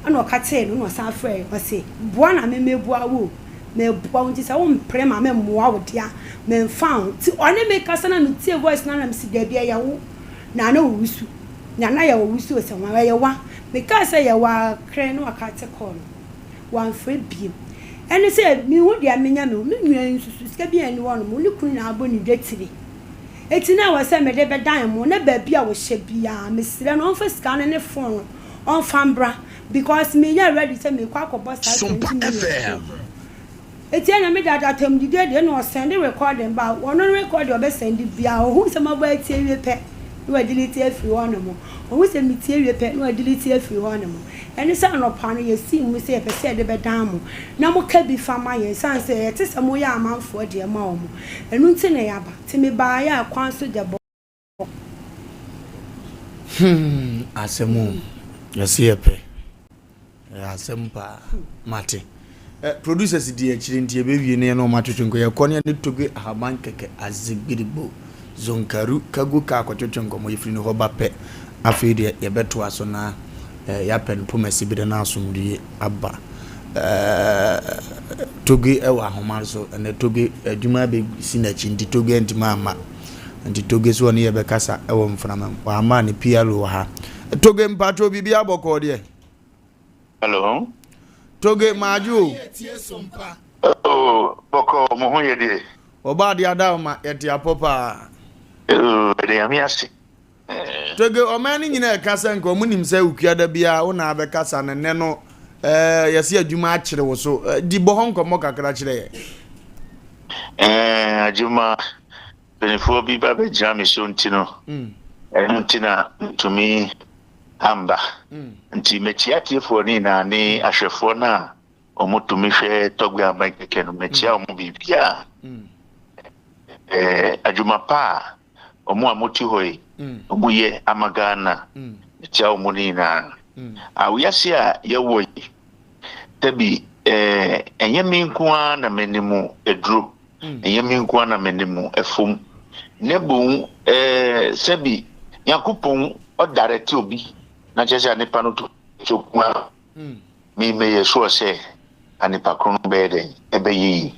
ana o ka te no no san frɛ o se boa na me bua wo me bua enti se wo mpre ma me moa wo dia me found ti one me kasa na me tie voice na me si da bia ya wo na na wo wusu na ya wo wusu o se wa ya wa me ka se ya wa kre no aka te call one free biem ene se mi hu dia menya me nwan susu sika bia ni wono mo ni kun na abo ni detire eti na wa se me de be dan mo na ba bia wo hye bia me sire no onfa sika ne phone on fambra because me ya ready se me kwa ko boss Sompa FM eti na me dada tem di de no send recording ba wono record o be send bia o hu se ma ba tie wie pe no delete afi wono mo o hu se me tie wie pe no delete afi wono mo ene se anopa no ye si mu se pe se de be dan mo na mo ka bi fama ye san se ye te se mo ya amanfo de ma o mo enu nti na ya ba ti me ba ya kwan so de bo asemu yesi epe asempa mate producers di akiri ntie be wie ne no matwetwenko ye kone ne toge ahaban keke azigiribo zonkaru kago ka akotwetwenko mo yefiri no hoba pe afi de ye beto aso na ya pen pomasi bi de na asumdie aba toge ewa ahomar so na toge adwuma be sinachi ndi toge ntima ama ndi toge so ne ye be kasa ewo mframa wa ama ne pialo ha toge mpacho bibia boko de hello toge maju oh boko mo ho ye de oba de ada ma yete apopa de amiasi toge o mani nyina kasa nko munim se ukuada bia wo na be kasa ne no yesi adwuma akire wo so di bo honko mo kakra kire adwuma benefo bi ba be jami so ntino ntina tumi amba nti mechia tiefo ni na ni ahwefo na omutumi hwe togwe amba keke no mechia omu bibia adwuma pa omu amuti hoi omuye amagana mechia omu ni na awiyasi a yewoyi tabi enyemi nkoa na menimu edru enyemi nkoa na menimu efum nebu sebi yakupon o direct obi na chese anipa no to chokwa mi me yeso se anipa krono be de ebe yi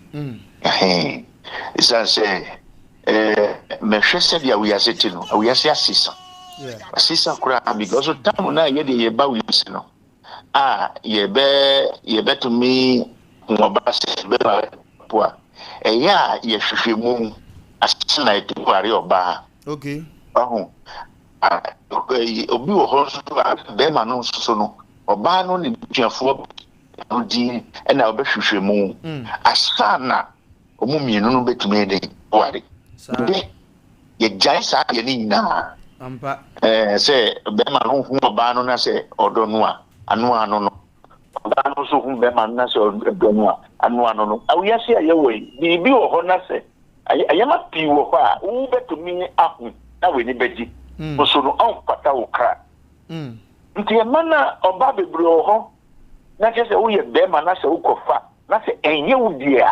isa se me hwese dia we aseti no we asisa asisa kura because time na ye de ye ba we no ye be to me Mobas Bella, a ya, yes, she moon, as tonight to worry or bar. Okay. Oh, Obi horse, Bema no sono, or bar only for and I'll bet she moon. Asana, Omumi no bet me, worry. Ye giants are any now. Say, Bema no whom a bar on us, or don't know, and no. Bano so hu be man na so dono anu anu no awi ase aye we bibi wo ho na se ayama pi wo ho a wo betumi ahu na we ni beji so no on pata wo kra nti e mana oba bebro ho na je se wo ye be man na se wo kofa na se enye wo dia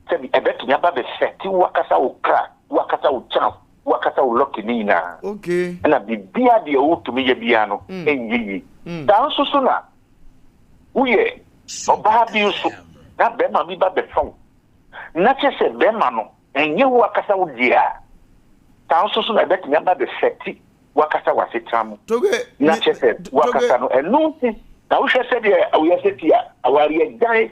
se bi ebetumi aba be seti wakasa wo kra wakasa wo chance wakasa wo lock ni na okay na bibia de wo tumi ye bia no enyi dan so na uye oba biusu na bema mi ba be fon na chese bema no enye wakasa wo dia tan so na bet mi ba be seti wakasa wasetam toge na chese wakasa no enu na wo hwese de awo seti a awari adan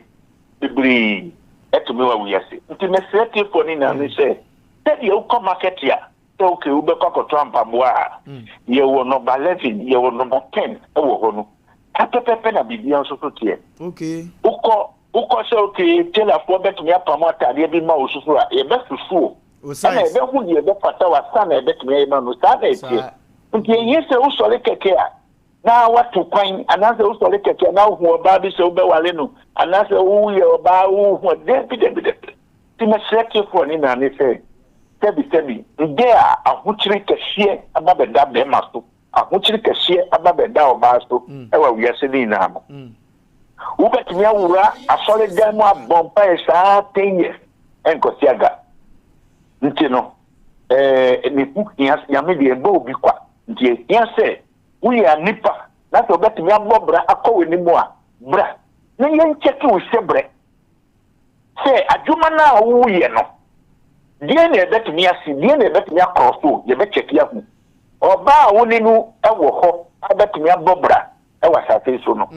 bibri etumi wa wiyase nti me seti fo ni na ni se tedi o ko market ya to ke ube ko trampa boa ye wo no ba 11 ye wo no ba 10 e wo ho no pepe na bibia so to tie okay uko se okay tell for bet me apamota de bi ma osusu a ye be susu o sai e be hu ye be pata wa sana e bet me ma no sa na tie nti ye se o sole keke a na watu kwan anase o sole keke na hu oba bi se o be wale no anase o ye oba o hu de bi ti me seke for ni na ne se tebi nde a ahuchiri kehie ababe da be ma so ahuchiri kehie ababe da oba so ewa wiase ni na mo ubetimi awura asole demo abompa esa 10 years enkosiaga ntino ni ku ya me de bo bi kwa ntie ya se uye anipa na so betimi abobra akowe ni mo a bra na yen cheki wo sebre se adwuma na wuye no die na betimi asi die na betimi akroso ye be cheki ya hu oba woni nu ewo ho abetimi abobra ewa safe so no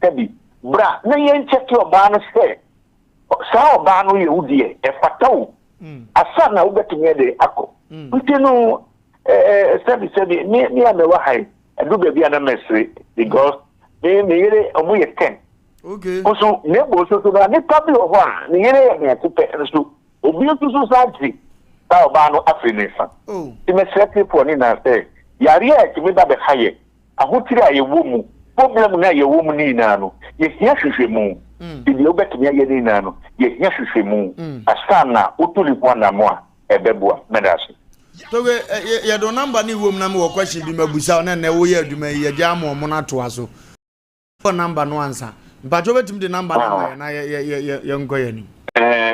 tebi bra na yen cheki oba no se sa oba no ye udie e fatawo asa na ubetimi de akọ ntinu sebi ni amewa hai edu be bia na mesre because me yere omo ye 10 okay also nebo so na ni tabi ho a ni yere ye tepe so obi so saji ta oba no afinifa ti me sekre for ni na say yare a ti me da be haye ahotiri a ye wo mu problem na ye wo mu ni na no ye hia hwehwe mu ti de obetumi ye ni na no ye hia hwehwe mu asa na otuli kwa na mo a ebeboa medase toge ye do number ni wo mu na me wo question bi mabusa na na wo ye aduma ye ja mo mo na to aso phone number no answer mpacho betumi de number na ye ngo ye ni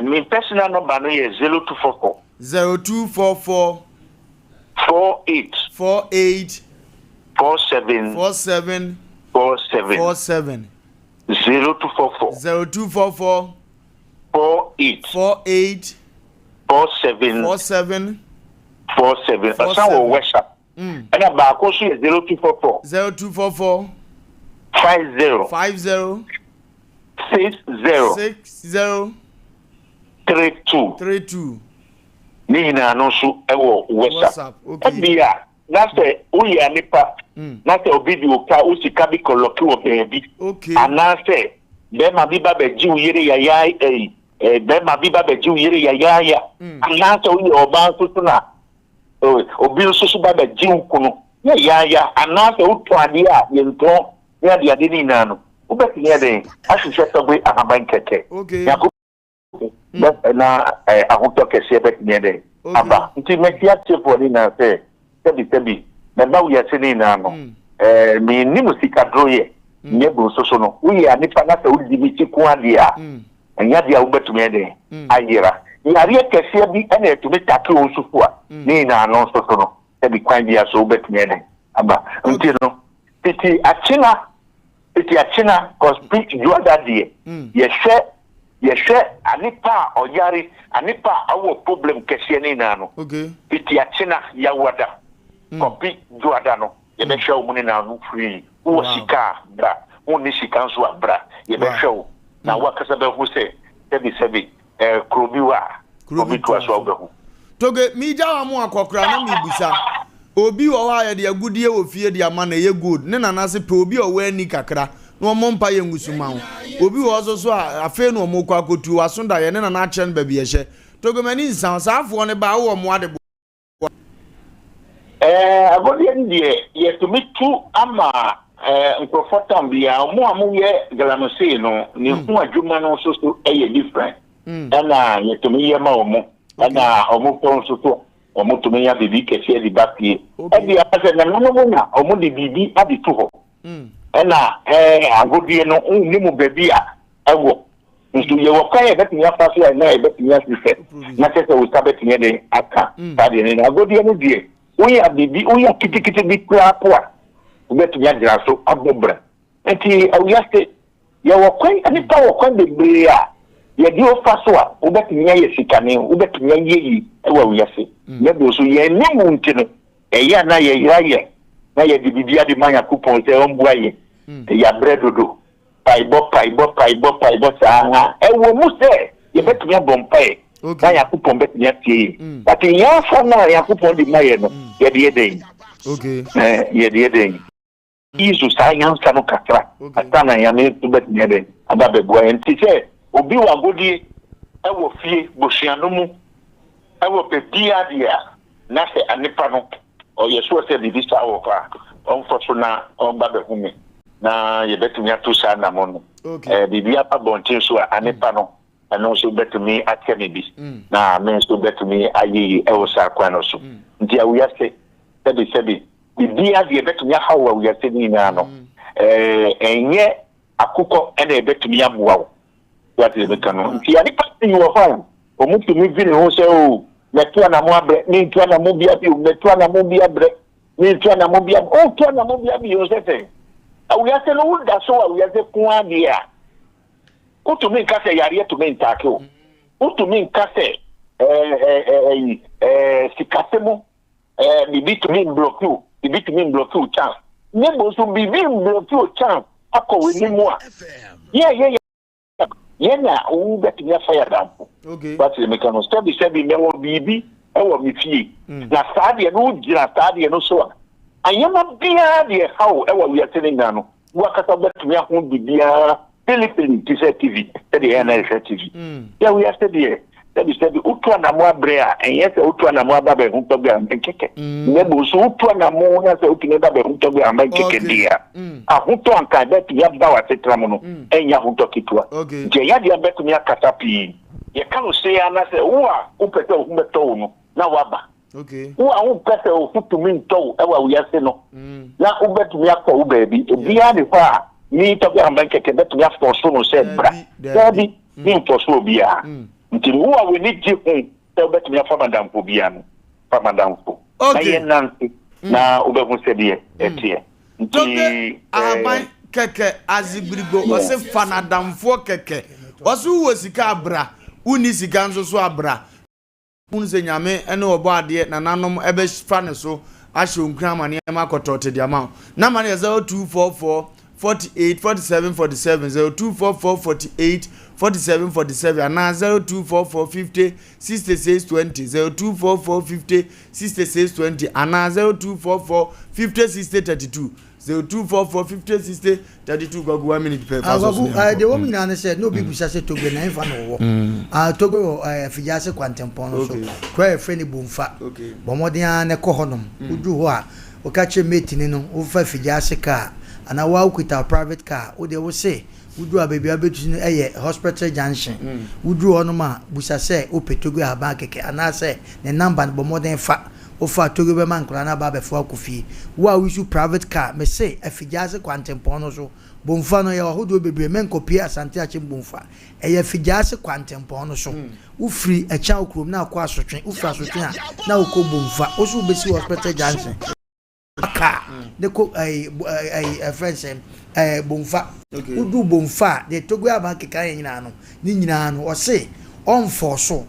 my personal number no is 0244 0244 48 47 0244 48 47 Asan wo WhatsApp and ba ko so 0244 50 60 32 ni na no so ewo WhatsApp bia na say uye anipa na say obidio ka usika bi koloki wo bebi ana say be ma bi ba beji uyire ya be ma bi ba beji uyire ya ana say uye oba so na obi so ba beji nkunu ya ana say uto ade a ye nto ya de ni na no ubeti ne de asise togbe ahaban keke na ahuto kese bet niede aba nti metia chepo ni na se tebi na ba uya sini na no mi ni musika droye nyebo so no uye anipa na se udi bi chiku ade a enya dia ubetumi ede ayira yare kese bi ena etumi take osufu a ni na no so no tebi kwan dia so ubetumi ede aba nti no titi achina cause speech you that day yehwe anipa oyari anipa awo problem kese ni na no titi achina ya wada copy juada no ye be hwe omuni na no free wo sika bra wo ni sika nso abra ye be hwe na wakasa be hu se sebi krobiwa krobi to aso be hu toge mi jawa mu akokra na mi busa obi wo ha ye de agudie wo fie de ama na ye good ne nana se pe obi o wa ni kakra na o mompa ye ngusuma ho obi wo so afe no mo kwa kotu asonda ye ne nana a kire no ba bi ye hye toge mani nsan saafo ne ba wo mo ade agudie ndie ye to mitu ama microfotam bia mo amuye galamose no ni hu adwuma no so eye different ana ye to miye ma omo ana omo pon so omo to miya bibi kese di bapie e dia se na no na omo di bibi adi to ho ana agudie no ni mu baby a ewo nso ye wo kan ye betia fa so na ye betia sise na kese wo sabetinya de aka tade ni agudie no die uya bibi uya kitikiti bi kwa kwa ubetumi dira so abobra enti awuyaste ya wakwan ani pa wakwan de brea ya di ofaso a ubetumi ye sikane ubetumi yeyi ewa awuyaste ya do so ye nemu ntino ya na ye iraye na ye bibia de manya coupon se ombuaye ya bredodo paibo sa ewo mu se ye betumi bompai na ya coupon betumi atie but ya fa na ya coupon de maye no ye de den okay ye de den isu science kanu kakra atana ya me to bet nyede ababe boa enti se obi wa godi ewo fie bosiano mu ewo pe dia dia na se anipa no o yeso se bibi sa wo fa on foso na on babe humi na ye betumi atusa na mo no bibi apa bontin so anipa no ano so betumi atemi bi na me so betumi ayi ewo sa kwa no so nti awuya se sebi bibia de betumi hawo we yase ni na no enye akukọ ene betumi aboa wo what is the no nti ani pati wo fa o mu tumi vi ne ho se o meto na mo abre ni to na mo bia bi meto na mo bia bre ni to na mo bia o to na mo bia bi o se te awu yase no wo da so awu yase ko ade a o tumi nka se yare to me ntake o tumi nka se sikasemo bibi tumi block you bibi tumi block you chance nebo so bibi block you chance akowe ni mu a yeah na o bet me fire down okay but the mechanic step me wo bibi e wo mi fie na saade no gira saade no so ayama bia de how e wo we telling na no wakata bet me ho bibia Philippine TV the NL TV yeah we are there that is said utwa na mo abrea enye se utwa na mo ababe hu to gba nkeke nebo so utwa na mo na se utine ababe hu to gba nkeke dia ahuto anka bet ya ba wa tetra mo no enya hu to kitwa je ya dia bet mi akata pi ye kan se ya na se wo a upete hu beto no na waba wo a hu pete hu to mi nto e wa wi ase no na ubet mi akọ u baby bia de fa ni to gba nkeke bet mi afọ so no se bra dabi ni to so bia nti wo a we ni ji hu te bet mi afa madam ko bia no fa madam ko na ye nanti na obehu se die etie nti aban keke azibirigo o se fa na damfo keke o se wo sika abra uni sika nso so abra un se nyame ene obo ade na nanom ebe fa ne so ahye onkrama ne ma kotote dia ma na ma ne 0244 48 47 47 0244 48 47 47 and now 0244 50 66 20 0244 50 66 20 and now 0244 50 60 32 0244 50 60 32 go 1 minute per the woman and said no people say to be na fa no wo togo afijase kwantempon no so kwa friend bumfa bomodin na ko honom udu ho a o ka che metini no wo fa afijase ka ana wa ukuta private car o de wo say wudu abebi abetu no hospital junction wudu ono ma busa say o petogo aba keke ana say ne number bo modern fa o fa togo be man kula na ba be fo akofie wa wisu private car me say afijaze kwantempon no so bomfa no ya hodo bebre men kopie asante ache bomfa afijaze kwantempon no so u free a cha okrom na akwa asotwe u fra asotwe a na ukọ bomfa o so besi hospital junction aka de ko friends bomfa udu bomfa de togo aba keka nyina no ni nyina no o se on for so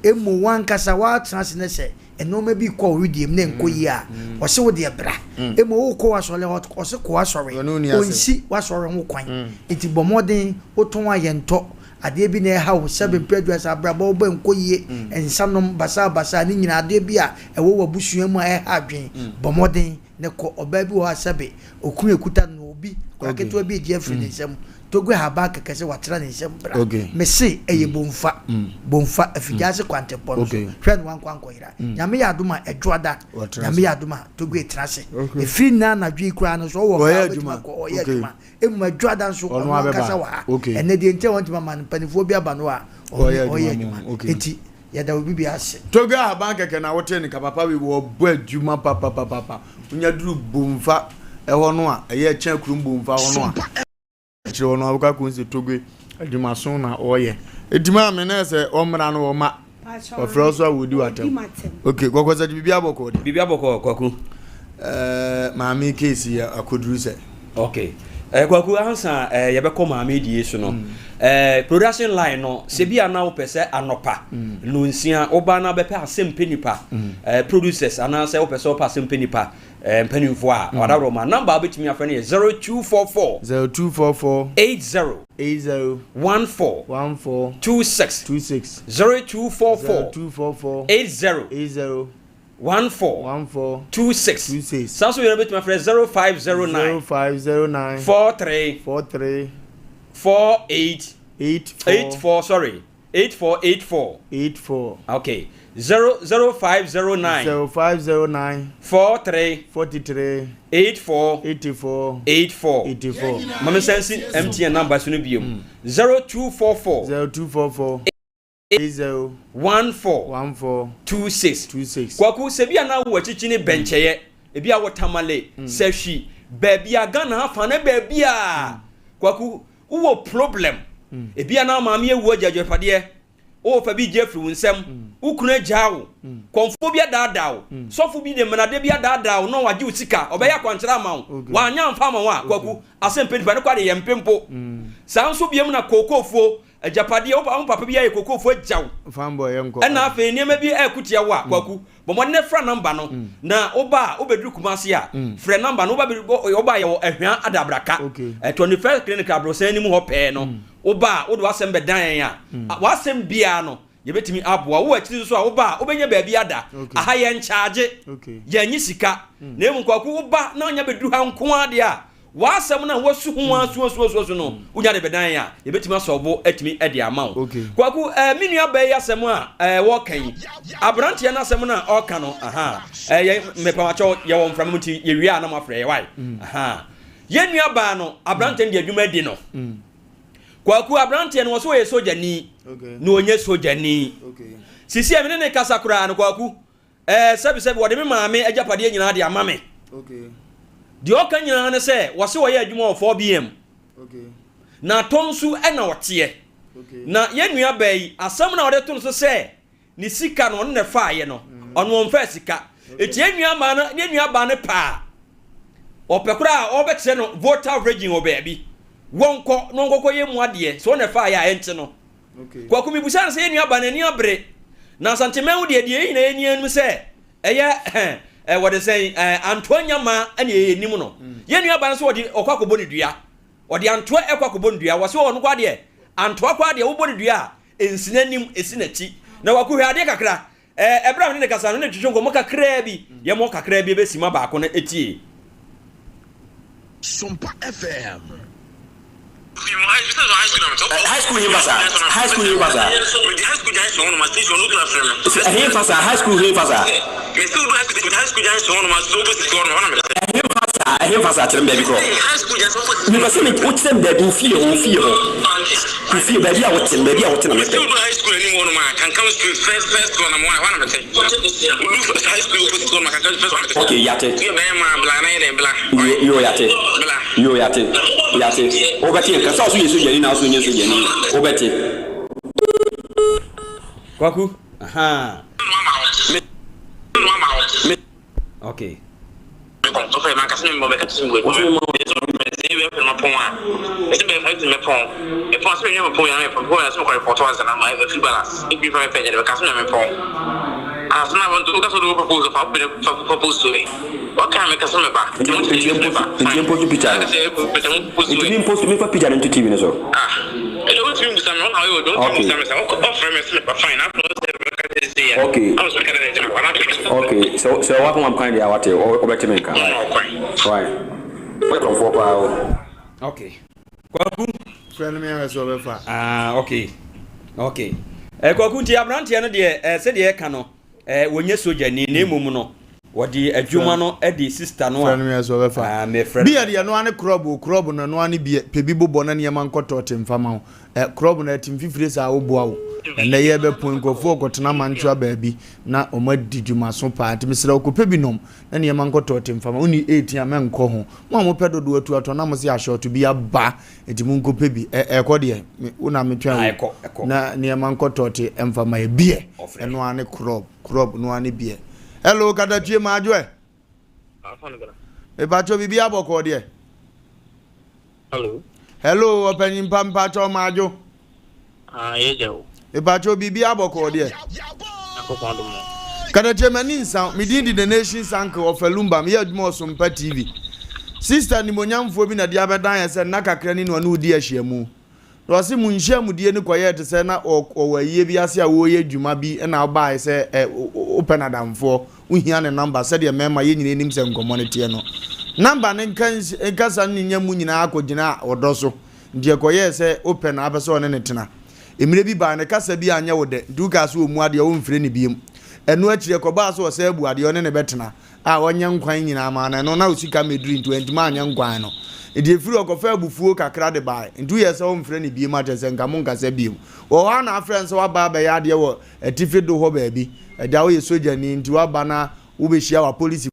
emu wan kasa wa trans ne se eno ma bi ko redeem ne nko yi a o se wo de bra e mo wo ko wasore o se ko wasore onsi wasore ho kwan enti bomoden wo ton ayento ade bi na ha wo sebe prejudice abraba wo ba nko yi ensanom basa ni nyina ade bi a ewo wabusua mu a ha adwen bomoden ne ko oba bi wo asebe okun ekuta no obi kwaketo bi je free nsem togo haba kekese watira ne nsem bra me se eye bomfa afijase kwantepon so hwen wan kwankoira nyame ya aduma edwoada nyame ya aduma togo etrase efi na na dwi kura no so wo ka aduma ko oye aduma emu edwoada so ko kasa wa ene de nte won tima man panifo bi aba no a oye aduma eti yada obi bi ase togo haba keke na wote ni kapapa we wo bo aduma papa unya duru bomfa eho no a eye kyan kurum bomfa ho no a chiro no abuka kunse togwe aduma so na oye edima me na se omra no oma ofro so awodi watam okay gogoza bibia boko kwaku maami case ya akoduru se okay kwaku ansa yebekọ maami die so no production line no se bia na wo pese anopa no nsia oba na bepe Asem Mpe Nipa producers ana se wo pese opa Asem Mpe Nipa mpanimfo a wadaro ma number betimi afane 0244 80 14 26 0244 80 14 26 Sanso yero betimi afane 0509 43 84 okay 0509 43 84 mama sense MTN number so no biom 0244 80 14 26 kwaku sebia na wo achichi ne bencheye ebia wo tamale sehwi babia Ghana hafa na babia kwaku wo problem ebia na maami ewu ajajopade o fa bi Jeffrey wunsem ukuna jaawo konfobia daadaawo sofu bi de menade bia daadaawo no waje usika obeya kwankyera ma wa anya mfa ma wa kwaku Asem Mpe Nipa ne kwade yempempo sanso biem na kokofuo ajapade o papa bia ye kokofuo jaw fambo yenko na afa niam bi ekutia wa kwaku bomo ne fra number no na oba obedru kumase a fra number no oba ye ehwan adabraka 21st clinic abrosan ni mu ho pe no oba wo do Asem be dan ya wasem bia no ye betimi aboa wo akiri so a oba obenya baabi ada aha ye nchaage ye nyi sika na emu kwaku oba na onya bedu ha nko ade a wasem na wasu ho asu no unya de bedan ya ye betimi asobo atimi ade amawo kwaku minua ba ya asem a wo kan abrante na asem na o kan no aha ye mepamacho ye wo mfram muti ye wi na mafre ye wai aha ye nua ba no abrante de adwuma di no kwaku abrante no so ye soja ni no onye soja ni sisi amene ne kasa kura no kwaku sebi wode me maame ajapade nyina de amame di oka nyina ne se wo se wo ye adwuma 4 bm na tonsu na wote na ye nua bai asam na wode tonsu se ni sika no ne faaye no ono mfa sika eti ye nua ma no ye nua ba ne pa opekura obekse no voter virgin obebi wonko nonko ye muade so ne fa ya enti no kwa kumi busan se nua banani abre na santimen de ina eni anu se eye what they say Antonia ma ene enim no ye nua ban so odi okwakobo ne dua odi anto ekwakobo ne dua wo se wo no kwade anto kwade wo bo ne dua ensinanim esinachi na wakuhwe ade kakra ebra ne kasa no ne twetwe mo kakra bi ye mo kakra bi besima ba ko na etie Sompa FM high school here basa high school here basa high school junction on my station no do afrem here basa high school here basa me still do high school junction on my station on here basa tell me because high school junction me basa me what them there do fear baby I want na me still do high school anymore no man can come street first one am one am say high school opposite one can come first one okay yate you be man bla na ile bla yo yate obati ka so yesu jeni na so yesu jeni obati kwaku aha okay okay man ka se mo be ka se mo e be ma pon a e se be fa me pon e pon se me pon ya me pon ya so ko report was na ma e fi balance e bi fa me pe ka se me pon as na want to go to propose of propose to me. What can make us back? You want to post picture. You post me for picture into TV so. I don't think someone I don't think someone offer me slip a fine. Okay, so what I'm kind of out or better make right. Welcome for power. Okay. Kwaku friend me as well. Okay. Kwaku ti abrante no de se de ka no wonye soja ni nemum no wodi adwuma no e sister no friend me as well. Me friend bi de no ane crop no ane bi pebi bobo na niam ankoto temfama crop na timfifire sa oboa wo ene ye be pon nkofo okotena mantua baabi na omadi dwuma so pa ntimisira okope binom na niam ankoto temfama oni 8 ya menko ho mo pedodo atu ato na mo se ashort bi aba entimu nkope bi ekode una metwa na niam ankoto te emfama e bie eno ane crop no ane bie. Hello kadachie majo bacho bibi aboko de. Hello opening pampa cho majo. Yejo. Bacho bibi aboko de. Akokwando mo. Kadachie mani sound me did the nation sank Wofa Lumba me admo Sompa TV. Sister ni monyamfo bi na dia bedan ya se na kakra ni no na odi ahyiamu. No se munhia mudie ni koye te se na owaye bi ase a wo ye dwuma bi na oba se open adamfo uhia ne number se de mema ye nyine nim se nkomonite no number ne nkasa ni nyamu nyina akogina odoso die koye se open abeso ne tena emire bi ba ne kasa bi anya wode duka so omu ade o mfire ne biem enu akire ko ba so se abu ade one ne betena a wonya nkwan nyina ma na no na osika medri 20 ma anya nkwan no edi efiri okofa abufuo kakra de bai ndu ye se o mfire ne biem atese nka mo nkasa biem wo ha na friends wa ba ya de wo atifi do ho ba bi da wo ye soja ni nti wa ba na wo be hia wa police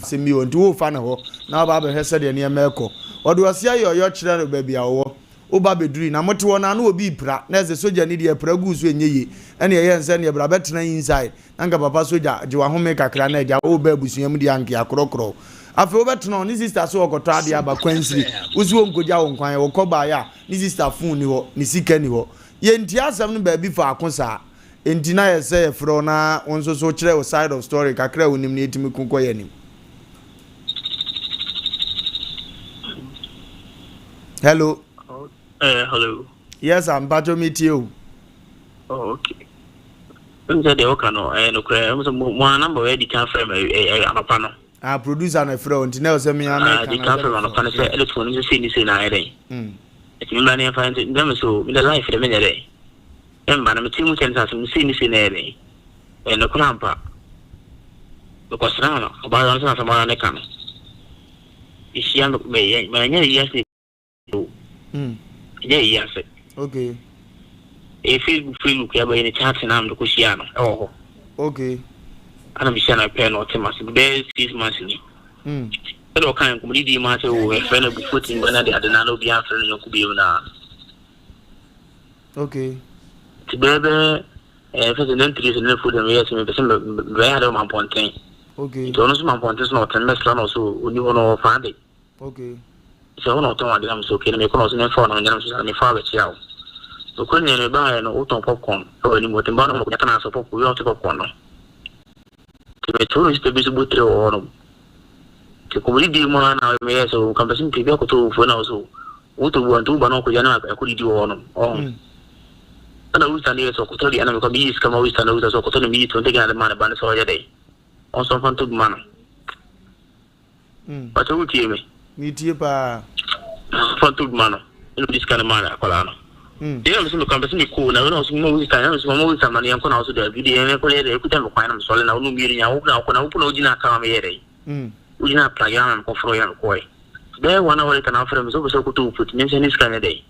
se mi o nti wo fa na ho na ba ba hese de ne emeko odo osia yo kire no ba bia wo wo ba beduri na mote wona na obi pra na ze soja ni de pra gu so enyeye ene ye nse ne bra betena inside nanga papa soja je wa home kakra na ja wo ba busuam di anke akrokro afi wo betena ni sister so okoto ade aba kwansiri uzi wo nkoja wo nkwan wo koba ya ni sister phone ni ho ni sika ni ho ye nti asam no ba bi fa akosa enti na ye say fro na onso so kire o side of story kakra onim na etimi kunko ye nim. Hello. Hello. Yes, I'm Bajo meet you. Oh, okay. Unja de okano no kra mo number we di kan frame anopano. Producer na frame enti na o se me am di kan frame anopano se electronic se ni na ere. Eti mi mani fa enti dem so mi the life de me nyere. Emba na metimu chenza so mi se na ere. No krampa. Ko srana ba dan sa ma na kan. Isiando me manya yesi. Yes. Okay. Facebook ya bayani chat na mdo kushiano. Oh. Okay. Ana bishana pe no tema si be 6 months ni. Pero kan ko mudi ma se o e fe na bu footing bana de adana no bi afre no ku bi na. Okay. Ti bebe fe de ntri se na food na yes me be se be ha do man ponten. Okay. To no so man ponten so no ten mesla no so oni wono fa de. Okay. So no to ade am so ke me ko no so na fa na nyam so na fa be chia o. So ko ne ne ba no uton popcorn o ni mo temba no ko kana so popcorn yo to popcorn no. Ti be to is to be so butre o no. Ti ko li di mo na me so kan be sim ti be ko to fo na so. O to bu antu ba no ko jana ko li di o no. Oh. Ana usta ni so ko to di ana ko bi is kama usta na usta so ko to ni to te ga ma na ba na so ya dai. On so fan to man. Ba to ti me. Mi tie pa. Fantud mano. Ino diskana mana akola no. Dia mso kan bese mi ko na no so mo wita na so mo wita mani yanko na so da video ne ko le ku tambo kwa na so le na unu miri nya wo na ko na wo na ujina kama me yere. Ujina plagana ko fro ya ko e. Be wana wale kana afre mso so ko tu put nyense ni skana dai.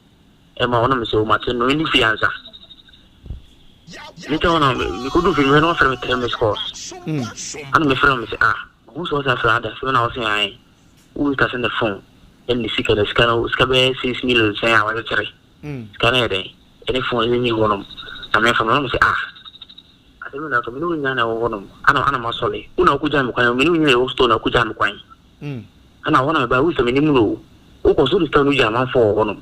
E ma wana mso mate no ni fianza. Ni to wana mi ko du fi me no afre me treme sko. Ana me fre me se wo so sa fra da so na wo se ai. Who is in the phone? And the secret is kind of 6 million say I was cherry. Scanner day. Any phone in you one. I'm from home say I don't know to me one. I know my solly. Una kujam kwa minu you stone a kujam kwine. And I want to buy with a minimum. Who was to tell you jam for one.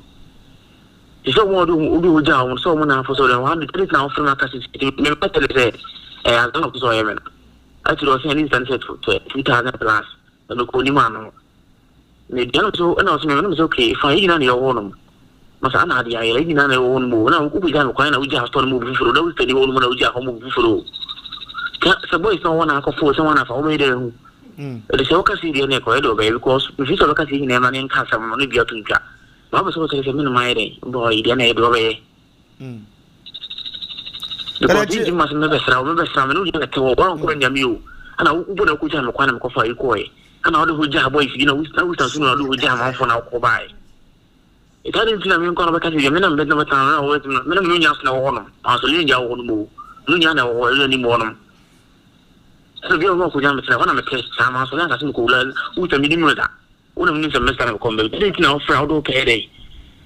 So what do jam so many for so 100 now from a cassis. Maybe better say I don't know so even. Actually was an instant set for 2000 plus. And the Kodimano. The general and also was okay. If I eat on your own. Masana the I lady on your own move. Now we can kind of just to move for those the old man who move for. So boys no one for someone of already there. The Soka City in a corridor because if you look at the name and Casa money be a tinker. Baba so say me my day boy the neighbor away. Because you must remember some new to one when you and I would have put on a quantum coffee koi. And all the job boys, you know, we start sooner do jam for now go by. It hadn't seen a young conversation, you minimum better town, minimum just no one. I saw you won't move. Luciana or any more. So we all go down to one of the test time, so that's a cooler with a minimum. One of them is a combat. They didn't know for okay day.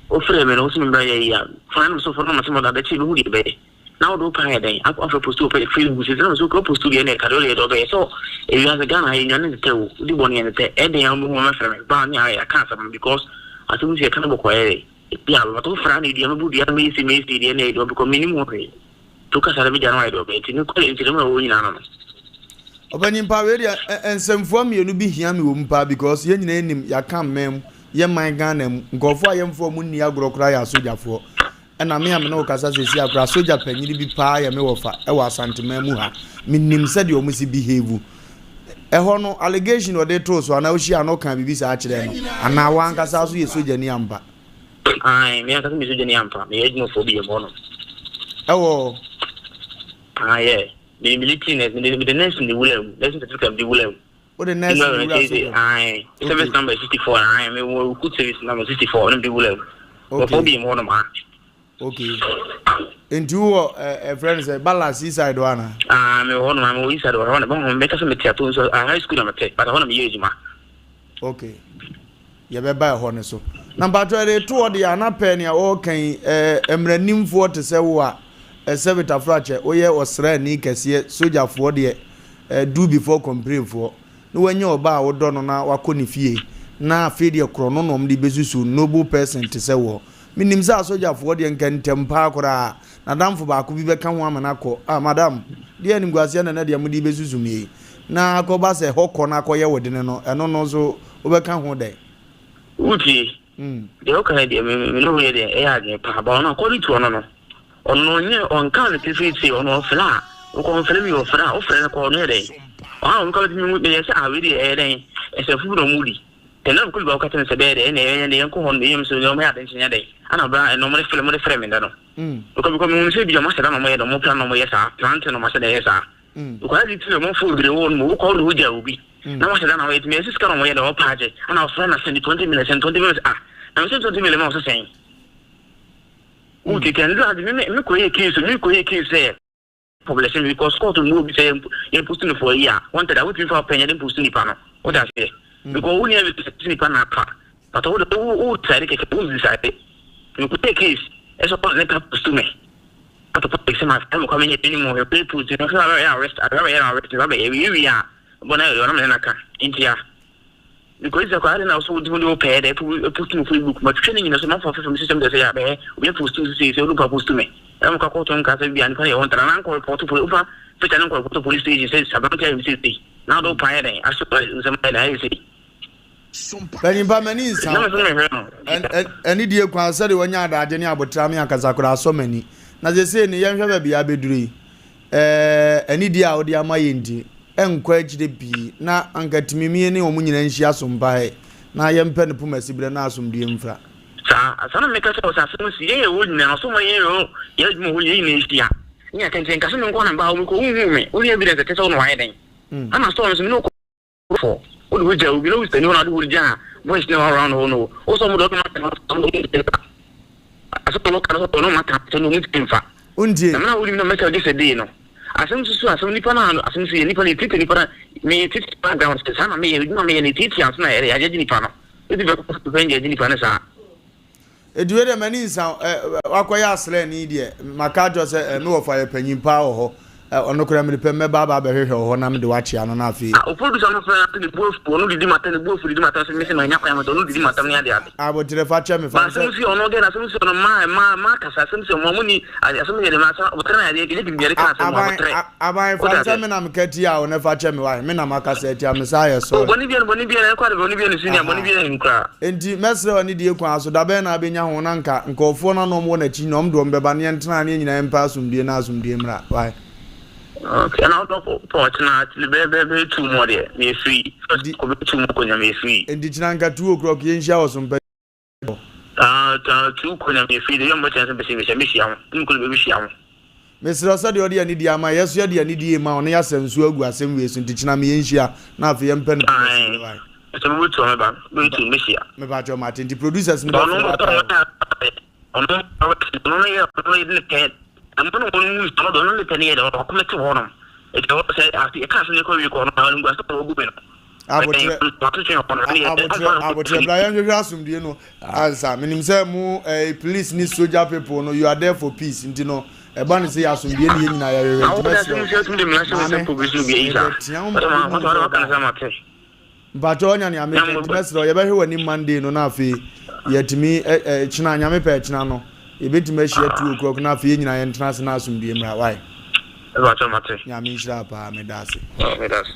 Or for them, and also by a final so for some of the children who debate. Now do pay a day. I've offered to pay film, which is also supposed to be in a career. So if you have a gun, I didn't tell the one in the end, they are more from Barney. I can't because I think you can't query. Yeah, but all Franny, the other amazing DNA don't become minimum. Took us a bit of it. You call it in Obanimpa we dia ensemfo mienu bi hia me wompa because ye nyina enim ya kan mem ye man Ghana nkofo ayemfo mu ni agrokra ya sojafo na me am na okasa sesi akra soja panyiri bi pa ya me wofa e wa asantema mu ha minim se de omusi behave ho no allegation o de to so na oshi ano kan bibi sa akire no ana wa nkasa so ye soja ni amba ai me akasa me soja ni amba me ejimo fo bi ye mo no ewo yeah. The military the nurse in the William, listen to the William. What the nurse? I service number 64. I am a good service number 64. And the William. Okay. More than okay. And you a friend say balance inside one. I'm a one. I'm always at one. I'm better some tattoos. High school. I'm a but I want to be using my. Okay. You be buy a horn so. Number 22 the anapenny okay. Emrenim for to say what. Servita fracture oye osra ni kese soja fo de do before complain for no wenye oba wodo no na wakoni fie na afie de krono no mde besusu noble person te se wo minim sa soja fo de nkantem pa akora na damfo ba ko bi be kan ho amana ko madam de anim gwase na de mde besusu mi na akoba se hokọ na akoye wodene no eno no so obeka ho de uti de o kan de me no ye de e ya de pa ba na ko ri tu no on can't see on flat. On film your flat, or friend corner. I'm calling me with the already adding as a food or moody. And I'm good about cutting a bed and the uncle on the aim so you don't have attention a day. And I'll buy a normal film with a frame in that. Because we say you must have a more plan on my planting on my day. Because it's a more food, the old move called Wood will be. Now I said, I wait, Mrs. Conway, the whole project, and our friend has sent 20 minutes and 20 minutes. I'm saying 20 minutes also saying. Okay, can me create case there. Population because court to move say you put in for a year. Wanted I would prefer penny and put in the panel. What I say? Because we have to panel but all the old side can decide. You could take case as a partner to me. At the public some time coming anymore, people to arrest every year. But I India. Because the garden also do pay they put in free book, but training in a month of from system that say, we are supposed to say, so look up to me. I'm going to cast a behind I want an uncle for to pull over, but an uncle to police station says, about time city. Now don't pay any, I suppose some I say. Penny Bamanis and idiot can say when you're at Jenny about Tramia Kazakura so many. Now they say, young have be abedry. An idiot or the Amayindi. Encourage the be na angatimi mi ne omu nyina nhia sombae na yempe ne puma sibire na asomdie mfra sa asana meka se osasem si ye wo nyina so ma ye yo ye dum ho ye ni hia nya tenten ka so nko na ba wo ko hu me wo ye bi de te so no wa ye den ana so no no ko wo do ja wo bi no stani na do wo ja voice no around ho no o so mo do na aso no ka no mata so no nti mfa unje na wo ni na meka de se de no asem susu asem nipa na asem si nipa ni titi nipa me titi background se sana me no me ni titi asna ere ya je nipa no edi be ko to venje nipa na sa eduwe de mani sa akoya asle ni de makajo se me wo fa ye panyimpa ho ono kura me pe me baba be hwehwe ho na me de wachi ano na afi o producer no fa ni bof no didi mata ni bof didi mata se me se na nya kwa no didi mata ni ade ade abotre fa che me fa se so ono ge na so no ma kasa se so mo ni ase me de ma so o tra ade ge bi ka se mo abotre abai fa che me na me kati a o na fa che me wa me na ma kasa ti am sa ye so boni bi na kwa boni bi na senior boni bi na nkra enti mesre oni die kwa so da be na abenya ho na nka nkofo na no mo na chi no mdo mbeba ne ntena ne nyina empa asumdie na asumdie mra why okay and out of fortunately be too more there me free ko be too more konya me free endi chinanga 2 o'clock yen sha osumpe ta 2 konya me free yo mo chance be se me shia mo ko be shia mo mesra so de odi ani di ama yeso de ani di ma ono ya sensu agu asem we so ntichina me yen hia na afi yem pen why so we to me ba we to me shia me ba jo martin the producers me no I'm going to use the only penny or committee one. It say after a castle call you corner and was open. I would Brian Rasum, do you know? As I mean, a police needs soldier people, no, you are there for peace, and you know, a bunny say, I should be in but on your message, or ever any Monday, no, Nafi, yet me, China, Yame Pechnano. Ebeti me share 2 o'clock na fi nyina ye international sum die mra why e ba chamate ya mi shira pa me dase me dase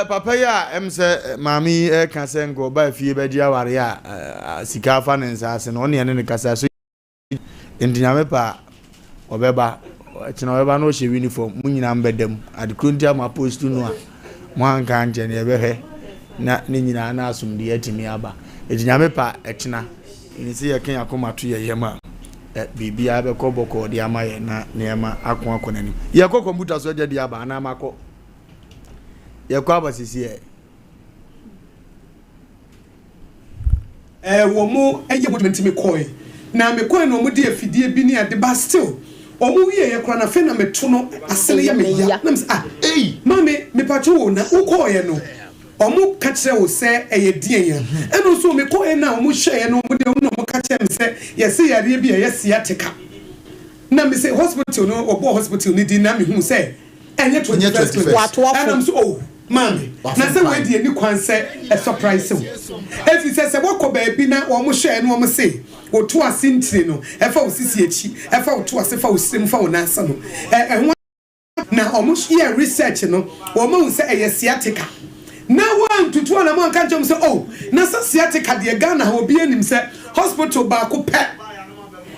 papa ya emse mami ka se ngo ba fi be dia ware ya sika fa ne nsase no ne ne kasa so endinya me pa obeba china obeba no she uniform mu nyina mbedam adikrontia ma post no a mo anka anje ne ebehwe na ne nyina na asum die atimi aba endinya me pa echina ni se ye kan akoma to ye yema bibia be ko boko de ama ye na nema akon akonani ye ko computer so je de aba na makọ ye ko abasisi wo mu eye movement me koy na me koy no mu de afidie bi ni ade ba still o mu wie ye kora na fe na me to no asele ye me ya na me mame me pacho wo na wo koy no omu kache wo se eye die ya eno so me ko na omu hye no omu de omu kache me se ye se yare bi ye se ateka na me se hospital no obo hospital ni di na me hu se enye 21st and I'm so oh mami na se we die ni kwan se a surprise so if you say wo ko ba bi na omu hye no omu se wo to asintire no e fa wo sisi echi e fa wo to ase fa wo sim fa wo nansa no na omu hye research no omu se eye se ateka na one to 2 na man kan chom say oh na sa sciatica de Ghana ho bi anim say hospital ba ko pe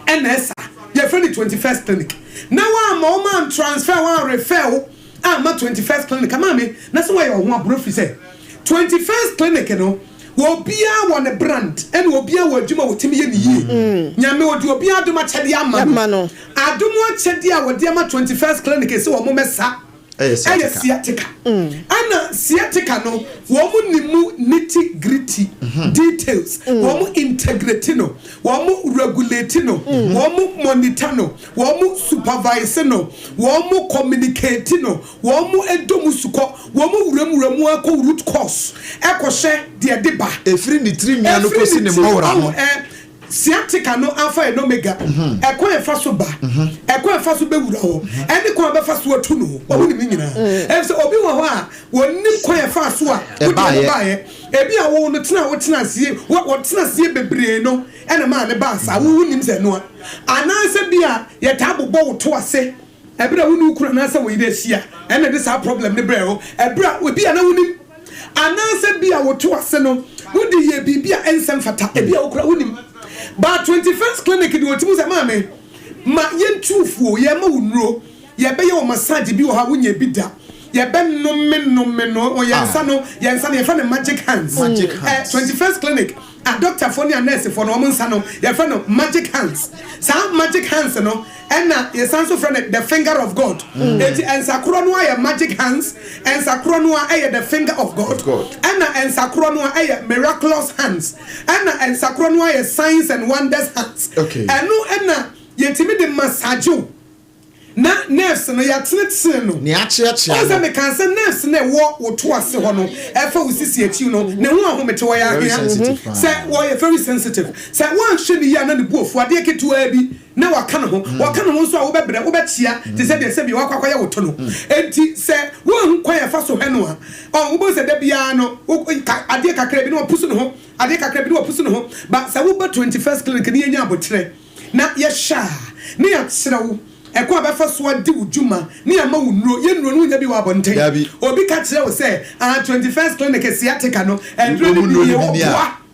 NSA your friend 21st clinic na one man transfer one refer ma 21st clinic mama na so why ho abrofi say 21st clinic no wo bia won a brand and wo bia wo adwuma wo timi ye ni yie nyame wo di obi adoma chede ama no adomo chede a wo di ama 21st clinic say wo mo mesa sciatica. Ana sciatica no womu nimu nitty gritty details womu integrity no womu regulate no womu monitor no womu supervise no womu communicate no womu edomu suko womu uremu ako root cause ekoshe de deba efiri ni tiri nya no kosi ne mawra no sciatica no alpha and omega ekwa efa so ba ekwa efa so be wura ho eni kwa be fa so atu no woni mi nyina so obi wo ho a woni kwa efa so a wodi ba ye ebi a wo no tena sie wo tena sie bebre no ena ma ne ba sa wo nim se no ananse bia ye tabobo wo to ase ebra woni ukura na se wo ide hia ena this problem ne bre ho ebra obi a na woni ananse bia wo to ase no wodi ye bibia ensem fata ebi a ukura woni but 21st clinic di otimu se mame ma yentufuo ye ma wunro ye be ye o massage bi o ha wonya bi da ye be no o yensa no ye fa no magic hands 21st clinic a doctor for and nurse for no nsa no ye fa no magic hands sa magic hands no na ye sanso for the finger of God enti ensakro no aye magic hands ensakro no aye the finger of God na ensakro no aye miraculous hands na ensakro no aye signs and wonders hands eno na yetimi de massage na nurse no ya tene no ne acheache ose me kan se nurse na wo to ase ho no e fa usisi achi no ne ho ahomete wo ya ahia se wo ye very sensitive se one hwe ni ya na ne buofu ade ketu abi na waka no ho nso a wo bebre wo betia te se de se bi wakwakwaya wo to no enti se wo hu kwa ya fa so hwe no a wo bo se da bia no ade kakra bi no pusu no ho ade kakra bi no pusu no ho ba se wo ba 21st clinic ni nya abotre na ye sha ni ya tsirawo eko abefa so adi ujuma ni ama wunro ye nuro no nya bi wa bonten obi ka kire wo se 21st clinic siatica no endro ni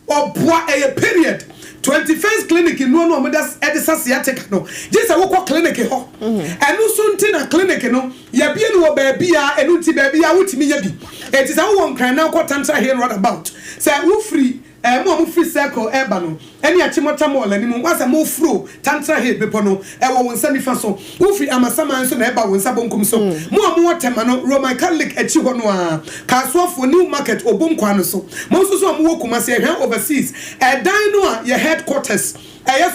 oboa e period 21st clinic no omodas edisa siatica no je se wo ko clinic ho enu so nti na clinic no ya bie no ba bia enu nti ba bia wutimi ya bi eti se wo nkran na ko tantra here round about se wo free mo free circle eba no eni achimota mo la ni mo wasa mo fro tantra he bepo no wo wonsa nifa so wo free amasama nso na eba wonsa bonkum so mo tema no Roman Catholic achi ho no a Kasofo New Market obonkwa no so mo so mo wo kuma se hwan overseas dan no a ye headquarters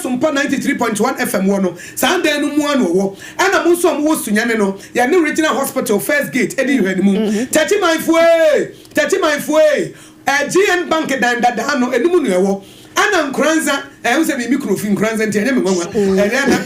Sompa 93.1 FM wo no san dan no mu an wo ana mo so mo wo sunyane no ya ne regional hospital first gate edi hwani mu tachi mindful GN Bank dan no enimu no ewo ana nkranza wo se mi microphone nkranza ntia nya me nwanwa na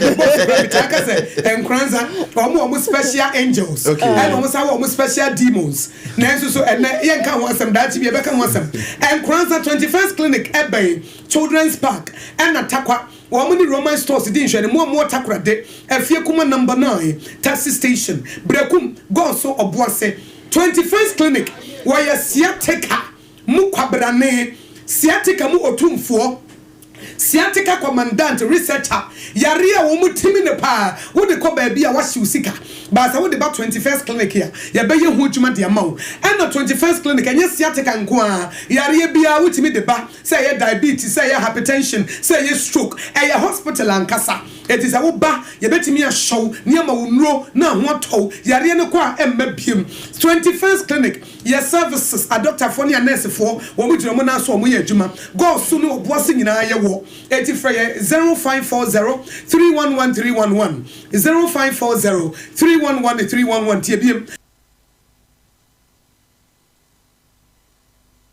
bitaka se nkranza omo special angels and omo sa omo special demons na so yen ka ho asem dachi bi e beka ho asem nkranza 21st clinic ebe children's park and atakwa wo ni Roman stores di nhwene mo takura de afie kuma number 9 taxi station brekum go so oboase 21st clinic where siatica mu kwabrane siatica mu otumfo siatica commandant researcher yare a wo mutimi ne pa wo de ko ba bia wa hye usika ba sa wo de ba 21st clinic ya ya be ye hu djuma de amawo and 21st clinic anya siatica nko a yare bia wutimi de ba say ye diabetes say ye hypertension say ye stroke e ye hospital ankasa it is a wo ba ye betimi a show ne ama wo nuro na ho tow yare ne ko a emma biem 21st clinic ye services a doctor for ne nurse for wo mu djuma na so mo ye djuma go so no oboase nyina ye wo 0540 311311 0540 311311 tiebiem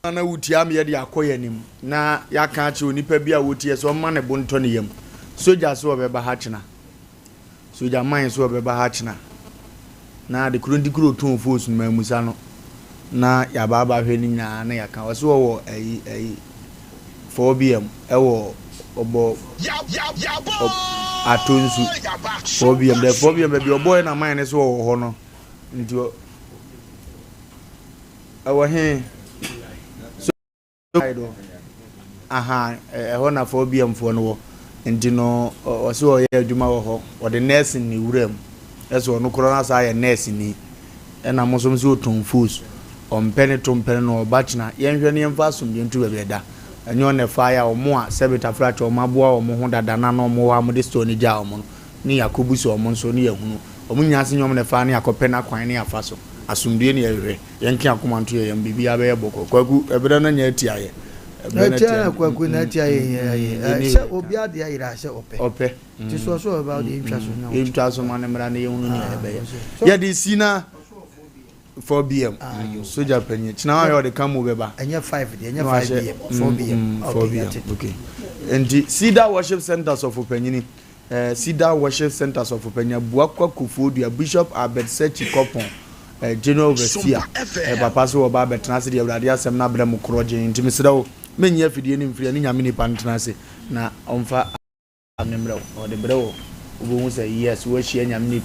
ana wutia me de akoye nim na yaka ache onipa bia wotie so ma ne bonto ne yam soja so obeba ha chena soja man so obeba ha chena na de kuro ndikuro ton force no mamusa no na ya baba hwe ni nya na yaka wo so wo 4bm ewo obo atonsu 4bm de 4bm be obo na man ne so wo ho no nti ewo he aha ehona 4bm fo no nti no oso o ye adwuma wo ho o de nurse ni wuram eso no corona sa ye nurse ni na mo so so ton fus on penetum pen no bachna yenhwe ne yemfa som yentu be da enyo ne fire o mo a sebita fracture o maboa o mo ho dada na no mo wa mo de stone ja o mo ni yakobu so o mo so ni yehunu o mo nyase nyom ne fa ne akopena kwan ne afa so asumdie ne yehwe yenki akomanto ye mbibi abe boko kwaku ebere na nya tia ye na kwaku na tia ye se obi ade ayira se ope ti so about the intwaso na intwaso man mra ne yehunu ni ebe ye de sina 4bm soja penye china wa de kamu beba enye 5 de enye 5bm 4bm okay and Cedar Worship Centers of Opanyini Cedar Worship Centers of Opanya Buakwa Kufudu Bishop Abed Sechi Kopon General Overseer papa so oba betnase de awrade asem na brem kroje ntimi sedawo menye afidie ni mfiri ni nyame ni pantnase na omfa amemrew o de brewo obo hu say yes wo hia nyame ni